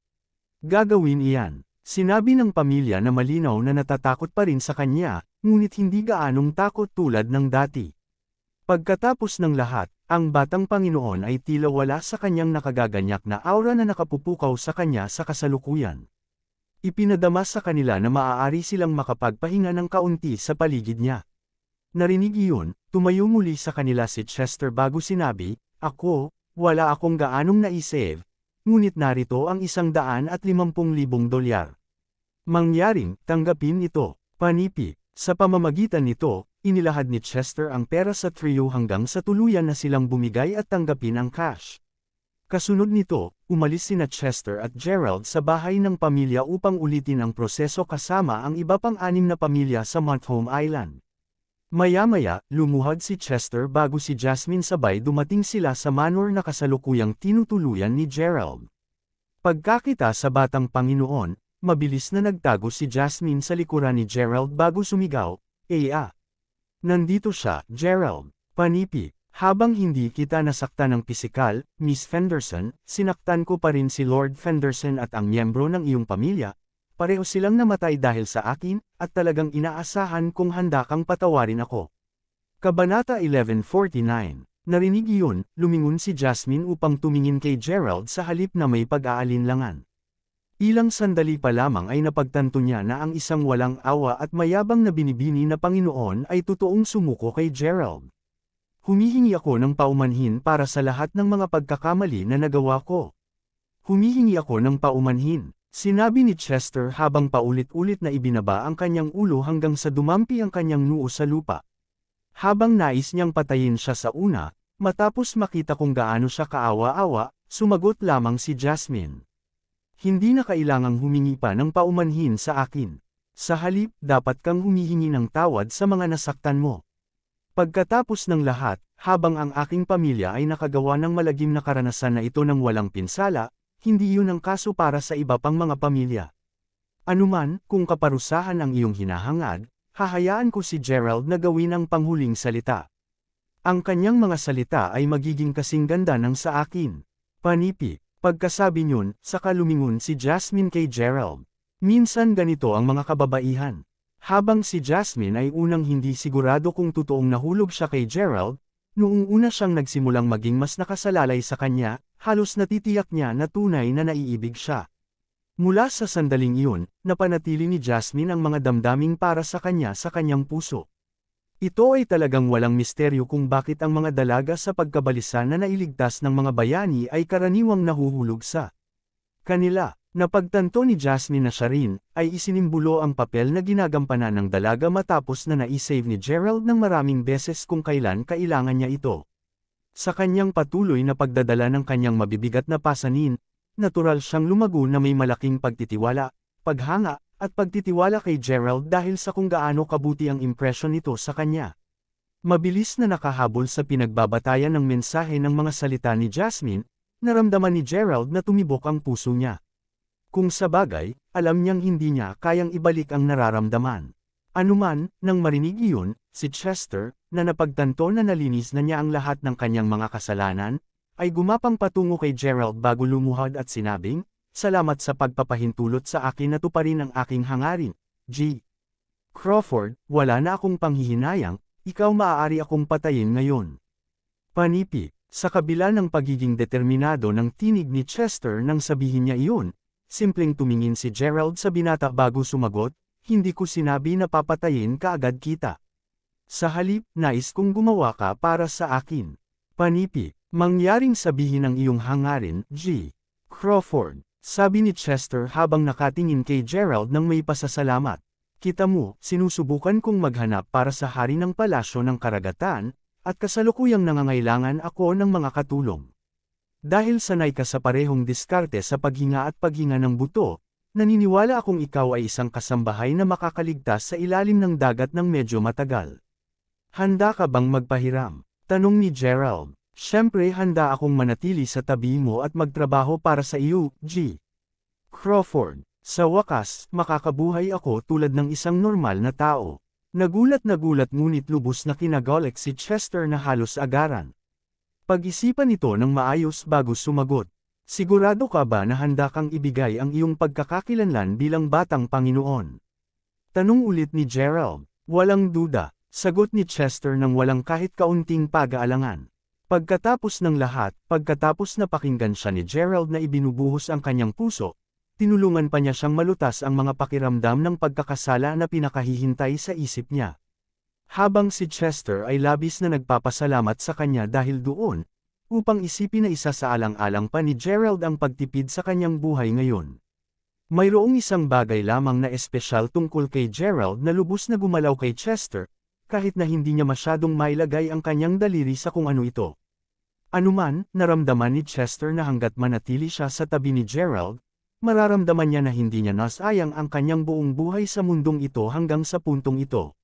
Gagawin iyan. Sinabi ng pamilya na malinaw na natatakot pa rin sa kanya, ngunit hindi gaanong takot tulad ng dati. Pagkatapos ng lahat, ang batang Panginoon ay tila wala sa kanyang nakagaganyak na aura na nakapupukaw sa kanya sa kasalukuyan. Ipinadama sa kanila na maaari silang makapagpahinga ng kaunti sa paligid niya. Narinig iyon, tumayo muli sa kanila si Chester bago sinabi, "Ako, wala akong gaanong naisave, ngunit narito ang $150,000. Mangyaring, tanggapin ito." Panipi. Sa pamamagitan nito, inilahad ni Chester ang pera sa trio hanggang sa tuluyan na silang bumigay at tanggapin ang cash. Kasunod nito, umalis sina Chester at Gerald sa bahay ng pamilya upang ulitin ang proseso kasama ang iba pang 6 na pamilya sa Montholm Island. Maya-maya, lumuhad si Chester bago si Jasmine sabay dumating sila sa manor na kasalukuyang tinutuluyan ni Gerald. Pagkakita sa batang Panginoon, mabilis na nagtago si Jasmine sa likuran ni Gerald bago sumigaw, "Eya! Nandito siya, Gerald." Panipi. Habang hindi kita nasaktan ng pisikal, Miss Fenderson, sinaktan ko pa rin si Lord Fenderson at ang miyembro ng iyong pamilya. Pareho silang namatay dahil sa akin, at talagang inaasahan kung handa kang patawarin ako. Kabanata 1149. Narinig iyon, lumingon si Jasmine upang tumingin kay Gerald sa halip na may pag-aalinlangan. Ilang sandali pa lamang ay napagtanto niya na ang isang walang awa at mayabang na binibini na Panginoon ay totoong sumuko kay Gerald. "Humihingi ako ng paumanhin para sa lahat ng mga pagkakamali na nagawa ko. Humihingi ako ng paumanhin," sinabi ni Chester habang paulit-ulit na ibinaba ang kanyang ulo hanggang sa dumampi ang kanyang noo sa lupa. Habang nais niyang patayin siya sa una, matapos makita kung gaano siya kaawa-awa, sumagot lamang si Jasmine. "Hindi na kailangang humingi pa ng paumanhin sa akin. Sa halip, dapat kang humihingi ng tawad sa mga nasaktan mo. Pagkatapos ng lahat, habang ang aking pamilya ay nakagawa ng malagim na karanasan na ito ng walang pinsala, hindi yun ang kaso para sa iba pang mga pamilya. Anuman, kung kaparusahan ang iyong hinahangad, hahayaan ko si Gerald na gawin ang panghuling salita. Ang kanyang mga salita ay magiging kasing ganda ng sa akin." Panipi. Pagkasabi niyon, saka lumingon si Jasmine kay Gerald. Minsan ganito ang mga kababaihan. Habang si Jasmine ay unang hindi sigurado kung totoong nahulog siya kay Gerald, noong una siyang nagsimulang maging mas nakasalalay sa kanya, halos natitiyak niya na tunay na naiibig siya. Mula sa sandaling iyon, napanatili ni Jasmine ang mga damdaming para sa kanya sa kanyang puso. Ito ay talagang walang misteryo kung bakit ang mga dalaga sa pagkabalisa na nailigtas ng mga bayani ay karaniwang nahuhulog sa kanila. Napagtanto ni Jasmine na siya rin, ay isinimbulo ang papel na ginagampanan ng dalaga matapos na naisave ni Gerald ng maraming beses kung kailan kailangan niya ito. Sa kanyang patuloy na pagdadala ng kanyang mabibigat na pasanin, natural siyang lumago na may malaking pagtitiwala, paghanga, at pagtitiwala kay Gerald dahil sa kung gaano kabuti ang impresyon nito sa kanya. Mabilis na nakahabol sa pinagbabatayan ng mensahe ng mga salita ni Jasmine, naramdaman ni Gerald na tumibok ang puso niya. Kung sa bagay, alam niyang hindi niya kayang ibalik ang nararamdaman. Anuman, nang marinig iyon, si Chester, na napagtanto na nalinis na niya ang lahat ng kanyang mga kasalanan, ay gumapang patungo kay Gerald bago lumuhad at sinabing, "Salamat sa pagpapahintulot sa akin na tuparin ang aking hangarin, G. Crawford, wala na akong panghihinayang, ikaw maaari akong patayin ngayon." Panipi. Sa kabila ng pagiging determinado ng tinig ni Chester nang sabihin niya iyon, simpleng tumingin si Gerald sa binata bago sumagot, "Hindi ko sinabi na papatayin ka agad kita. Sa halip, nais kong gumawa ka para sa akin." Panipi. Mangyaring sabihin ang iyong hangarin, G. Crawford, sabi ni Chester habang nakatingin kay Gerald ng may pasasalamat. "Kita mo, sinusubukan kong maghanap para sa hari ng palasyo ng karagatan, at kasalukuyang nangangailangan ako ng mga katulong. Dahil sanay ka sa parehong diskarte sa paghinga at paghinga ng buto, naniniwala akong ikaw ay isang kasambahay na makakaligtas sa ilalim ng dagat ng medyo matagal. Handa ka bang magpahiram? Tanong ni Gerald. Siyempre handa akong manatili sa tabi mo at magtrabaho para sa iyo, G. Crawford. Sa wakas, makakabuhay ako tulad ng isang normal na tao. Nagulat ngunit lubos na kinagolek si Chester na halos agaran. Pag-isipan ito ng maayos bago sumagot. Sigurado ka ba na handa kang ibigay ang iyong pagkakakilanlan bilang batang Panginoon? Tanong ulit ni Gerald. Walang duda, sagot ni Chester nang walang kahit kaunting pag-aalangan. Pagkatapos ng lahat, pagkatapos na pakinggan siya ni Gerald na ibinubuhos ang kanyang puso, tinulungan pa niya siyang malutas ang mga pakiramdam ng pagkakasala na pinakahihintay sa isip niya. Habang si Chester ay labis na nagpapasalamat sa kanya dahil doon, upang isipin na isa sa alang-alang pa ni Gerald ang pagtipid sa kanyang buhay ngayon. Mayroong isang bagay lamang na espesyal tungkol kay Gerald na lubos na gumalaw kay Chester, kahit na hindi niya masyadong mailagay ang kanyang daliri sa kung ano ito. Anuman, naramdaman ni Chester na hanggat manatili siya sa tabi ni Gerald, mararamdaman niya na hindi niya nasayang ang kanyang buong buhay sa mundong ito hanggang sa puntong ito.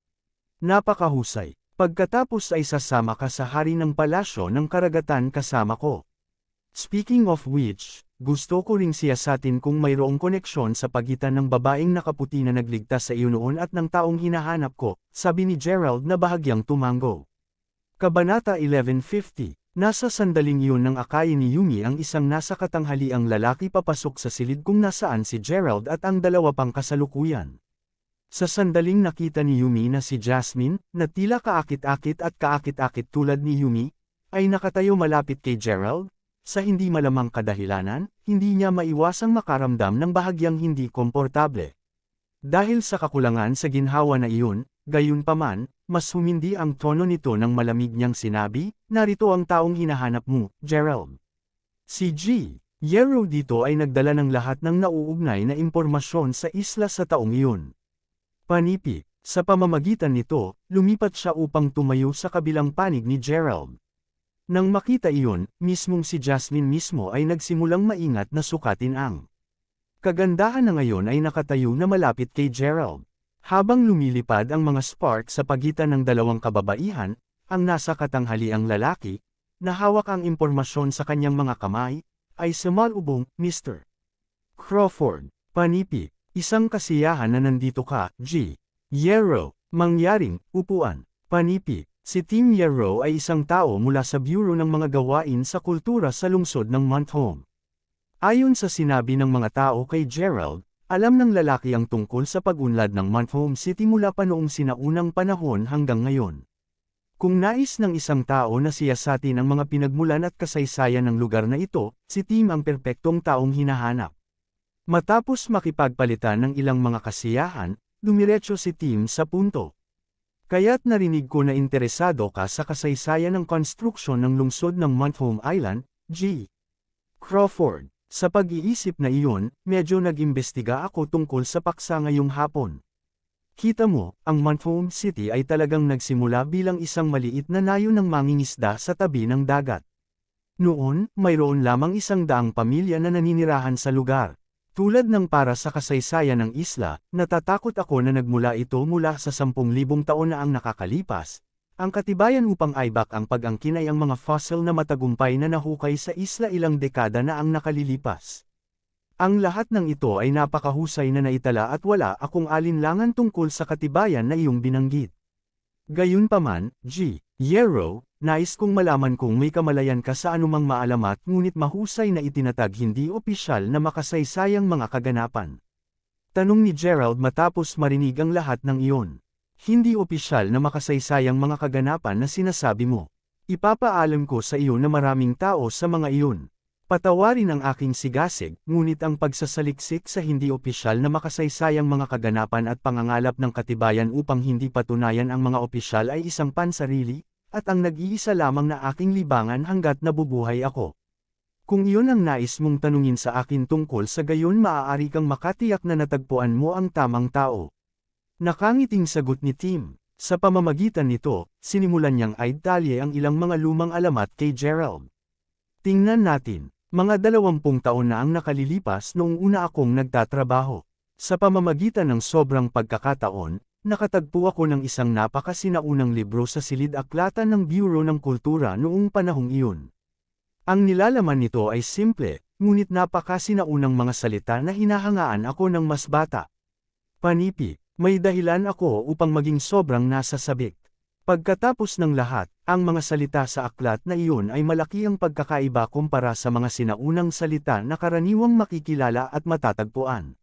Napakahusay. Pagkatapos ay sasama ka sa hari ng palasyo ng karagatan kasama ko. Speaking of which, gusto ko ring siyasatin kung mayroong koneksyon sa pagitan ng babaeng nakaputi na nagligtas sa iyo noon at ng taong hinahanap ko, sabi ni Gerald na bahagyang tumango. Kabanata 1150. Nasa sandaling iyon nang akayin ni Yumi ang isang nasa katanghaliang lalaki papasok sa silid kung nasaan si Gerald at ang dalawa pang kasalukuyan. Sa sandaling nakita ni Yumi na si Jasmine, na tila kaakit-akit at kaakit-akit tulad ni Yumi, ay nakatayo malapit kay Gerald, sa hindi malamang kadahilanan, hindi niya maiwasang makaramdam ng bahagyang hindi komportable. Dahil sa kakulangan sa ginhawa na iyon, gayunpaman, mas humindi ang tono nito nang malamig niyang sinabi, narito ang taong hinahanap mo, Gerald. Si G. Yero dito ay nagdala ng lahat ng nauugnay na impormasyon sa isla sa taong iyon. Panipi, sa pamamagitan nito, lumipat siya upang tumayo sa kabilang panig ni Gerald. Nang makita iyon, mismong si Jasmine mismo ay nagsimulang maingat na sukatin ang kagandahan na ngayon ay nakatayo na malapit kay Gerald. Habang lumilipad ang mga spark sa pagitan ng dalawang kababaihan, ang nasa katanghaliang lalaki, na hawak ang impormasyon sa kanyang mga kamay, ay sumalubong, Mr. Crawford. Panipi, isang kasiyahan na nandito ka, G. Yero, mangyaring, upuan. Panipi, si Team Yero ay isang tao mula sa Bureau ng mga gawain sa kultura sa lungsod ng Montholm. Ayon sa sinabi ng mga tao kay Gerald, alam ng lalaki ang tungkol sa pag-unlad ng Montholm City mula pa noong sinaunang panahon hanggang ngayon. Kung nais ng isang tao na siyasatin ang mga pinagmulan at kasaysayan ng lugar na ito, si Tim ang perpektong taong hinahanap. Matapos makipagpalitan ng ilang mga kasiyahan, dumiretso si Tim sa punto. Kaya't narinig ko na interesado ka sa kasaysayan ng konstruksyon ng lungsod ng Montholm Island, G. Crawford. Sa pag-iisip na iyon, medyo nag-imbestiga ako tungkol sa paksa ngayong hapon. Kita mo, ang Montholm City ay talagang nagsimula bilang isang maliit na nayo ng mangingisda sa tabi ng dagat. Noon, mayroon lamang 100 pamilya na naninirahan sa lugar. Tulad ng para sa kasaysayan ng isla, natatakot ako na nagmula ito mula sa 10,000 taon na ang nakakalipas. Ang katibayan upang aibak ang pag-angkin ay ang mga fossil na matagumpay na nahukay sa isla ilang dekada na ang nakalilipas. Ang lahat ng ito ay napakahusay na naitala at wala akong alinlangan tungkol sa katibayan na iyong binanggit. Gayunpaman, G. Yero, nais kong malaman kung may kamalayan ka sa anumang maalamat ngunit mahusay na itinatag hindi opisyal na makasaysayang mga kaganapan. Tanong ni Gerald matapos marinig ang lahat ng iyon. Hindi opisyal na makasaysayang mga kaganapan na sinasabi mo. Ipapaalam ko sa iyo na maraming tao sa mga iyon. Patawarin ang aking sigasig, ngunit ang pagsasaliksik sa hindi opisyal na makasaysayang mga kaganapan at pangangalap ng katibayan upang hindi patunayan ang mga opisyal ay isang pansarili, at ang nag-iisa lamang na aking libangan hanggat nabubuhay ako. Kung iyon ang nais mong tanungin sa akin tungkol sa gayon maaari kang makatiyak na natagpuan mo ang tamang tao. Nakangiting sagot ni Tim. Sa pamamagitan nito, sinimulan niyang idalye ang ilang mga lumang alamat kay Gerald. Tingnan natin, mga 20 taon na ang nakalilipas noong una akong nagtatrabaho. Sa pamamagitan ng sobrang pagkakataon, nakatagpo ako ng isang napakasinaunang libro sa silid-aklatan ng Bureau ng Kultura noong panahong iyon. Ang nilalaman nito ay simple, ngunit napakasinaunang mga salita na hinahangaan ako ng mas bata. Panipi, may dahilan ako upang maging sobrang nasasabik. Pagkatapos ng lahat, ang mga salita sa aklat na iyon ay malaki ang pagkakaiba kumpara sa mga sinaunang salita na karaniwang makikilala at matatagpuan.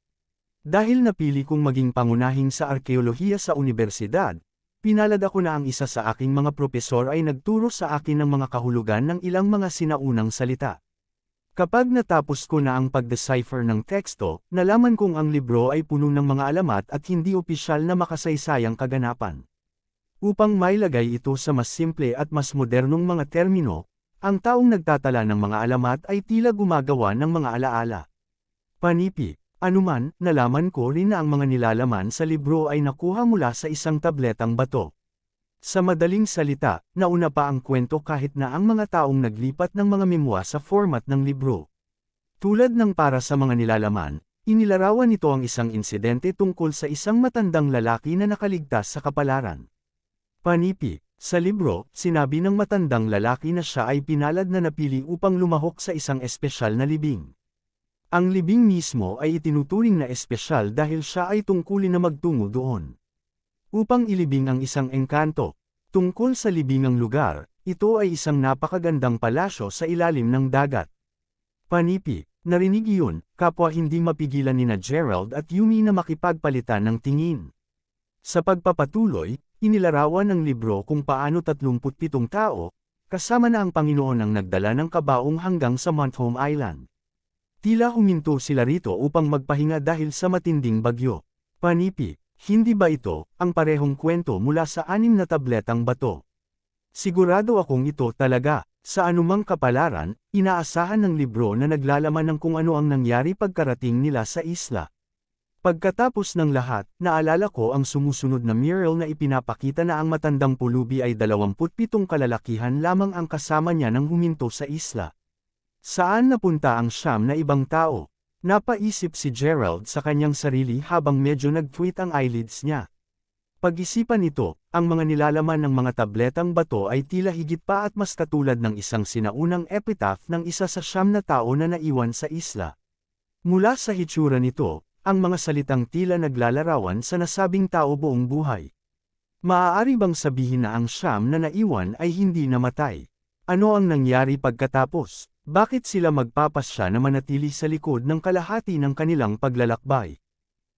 Dahil napili kong maging pangunahing sa arkeolohiya sa universidad, pinalad ako na ang isa sa aking mga propesor ay nagturo sa akin ng mga kahulugan ng ilang mga sinaunang salita. Kapag natapos ko na ang pag-decipher ng teksto, nalaman kong ang libro ay puno ng mga alamat at hindi opisyal na makasaysayang kaganapan. Upang mailagay ito sa mas simple at mas modernong mga termino, ang taong nagtatala ng mga alamat ay tila gumagawa ng mga alaala. Panipi, anuman, nalaman ko rin na ang mga nilalaman sa libro ay nakuha mula sa isang tabletang bato. Sa madaling salita, nauna pa ang kwento kahit na ang mga taong naglipat ng mga memwa sa format ng libro. Tulad ng para sa mga nilalaman, inilarawan nito ang isang insidente tungkol sa isang matandang lalaki na nakaligtas sa kapalaran. Panipi, sa libro, sinabi ng matandang lalaki na siya ay pinalad na napili upang lumahok sa isang espesyal na libing. Ang libing mismo ay itinuturing na espesyal dahil siya ay tungkulin na magtungo doon. Upang ilibing ang isang engkanto. Tungkol sa libingang lugar, ito ay isang napakagandang palasyo sa ilalim ng dagat. Panipi, narinig iyon, kapwa hindi mapigilan nina Gerald at Yumi na makipagpalitan ng tingin. Sa pagpapatuloy, inilarawan ng libro kung paano 37 tao, kasama na ang Panginoon ang nagdala ng kabaong hanggang sa Montholm Island. Tila huminto sila rito upang magpahinga dahil sa matinding bagyo. Panipi, hindi ba ito ang parehong kwento mula sa 6 na tabletang bato? Sigurado akong ito talaga. Sa anumang kapalaran, inaasahan ng libro na naglalaman ng kung ano ang nangyari pagkarating nila sa isla. Pagkatapos ng lahat, naalala ko ang sumusunod na mural na ipinapakita na ang matandang pulubi ay 27 kalalakihan lamang ang kasama niya nang huminto sa isla. Saan napunta ang 9 na ibang tao? Napaisip si Gerald sa kanyang sarili habang medyo nag-tweet ang eyelids niya. Pag-isipan nito, ang mga nilalaman ng mga tabletang bato ay tila higit pa at mas katulad ng isang sinaunang epitaph ng isa sa 9 na tao na naiwan sa isla. Mula sa hitsura nito, ang mga salitang tila naglalarawan sa nasabing tao buong buhay. Maaari bang sabihin na ang 9 na naiwan ay hindi namatay? Ano ang nangyari pagkatapos? Bakit sila magpapasya na manatili sa likod ng kalahati ng kanilang paglalakbay?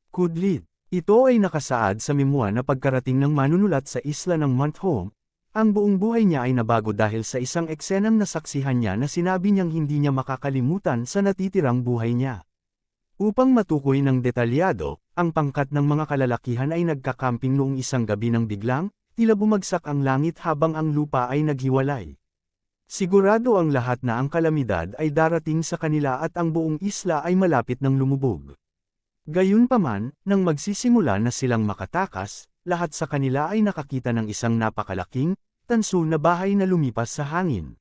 Kudlid. Ito ay nakasaad sa memwa na pagkarating ng manunulat sa isla ng Montholm, ang buong buhay niya ay nabago dahil sa isang eksenang nasaksihan niya na sinabi niyang hindi niya makakalimutan sa natitirang buhay niya. Upang matukoy ng detalyado, ang pangkat ng mga kalalakihan ay nagkakamping noong isang gabi ng biglang, tila bumagsak ang langit habang ang lupa ay naghiwalay. Sigurado ang lahat na ang kalamidad ay darating sa kanila at ang buong isla ay malapit ng lumubog. Gayunpaman, nang magsisimula na silang makatakas, lahat sa kanila ay nakakita ng isang napakalaking, tanso na bahay na lumipas sa hangin.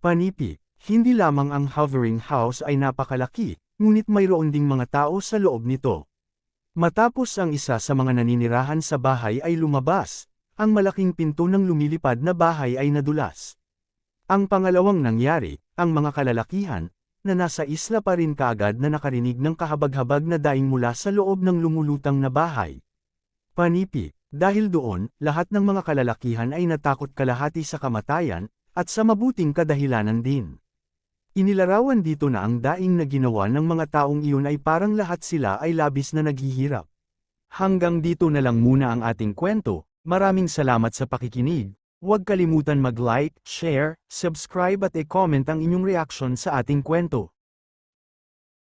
Panipi, hindi lamang ang hovering house ay napakalaki, ngunit mayroon ding mga tao sa loob nito. Matapos ang isa sa mga naninirahan sa bahay ay lumabas, ang malaking pinto ng lumilipad na bahay ay nadulas. Ang pangalawang nangyari, ang mga kalalakihan, na nasa isla pa rin kaagad na nakarinig ng kahabag-habag na daing mula sa loob ng lumulutang na bahay. Panipi, dahil doon, lahat ng mga kalalakihan ay natakot kalahati sa kamatayan, at sa mabuting kadahilanan din. Inilarawan dito na ang daing na ginawa ng mga taong iyon ay parang lahat sila ay labis na naghihirap. Hanggang dito na lang muna ang ating kwento, maraming salamat sa pakikinig. Huwag kalimutan mag-like, share, subscribe at i-comment ang inyong reaksyon sa ating kwento.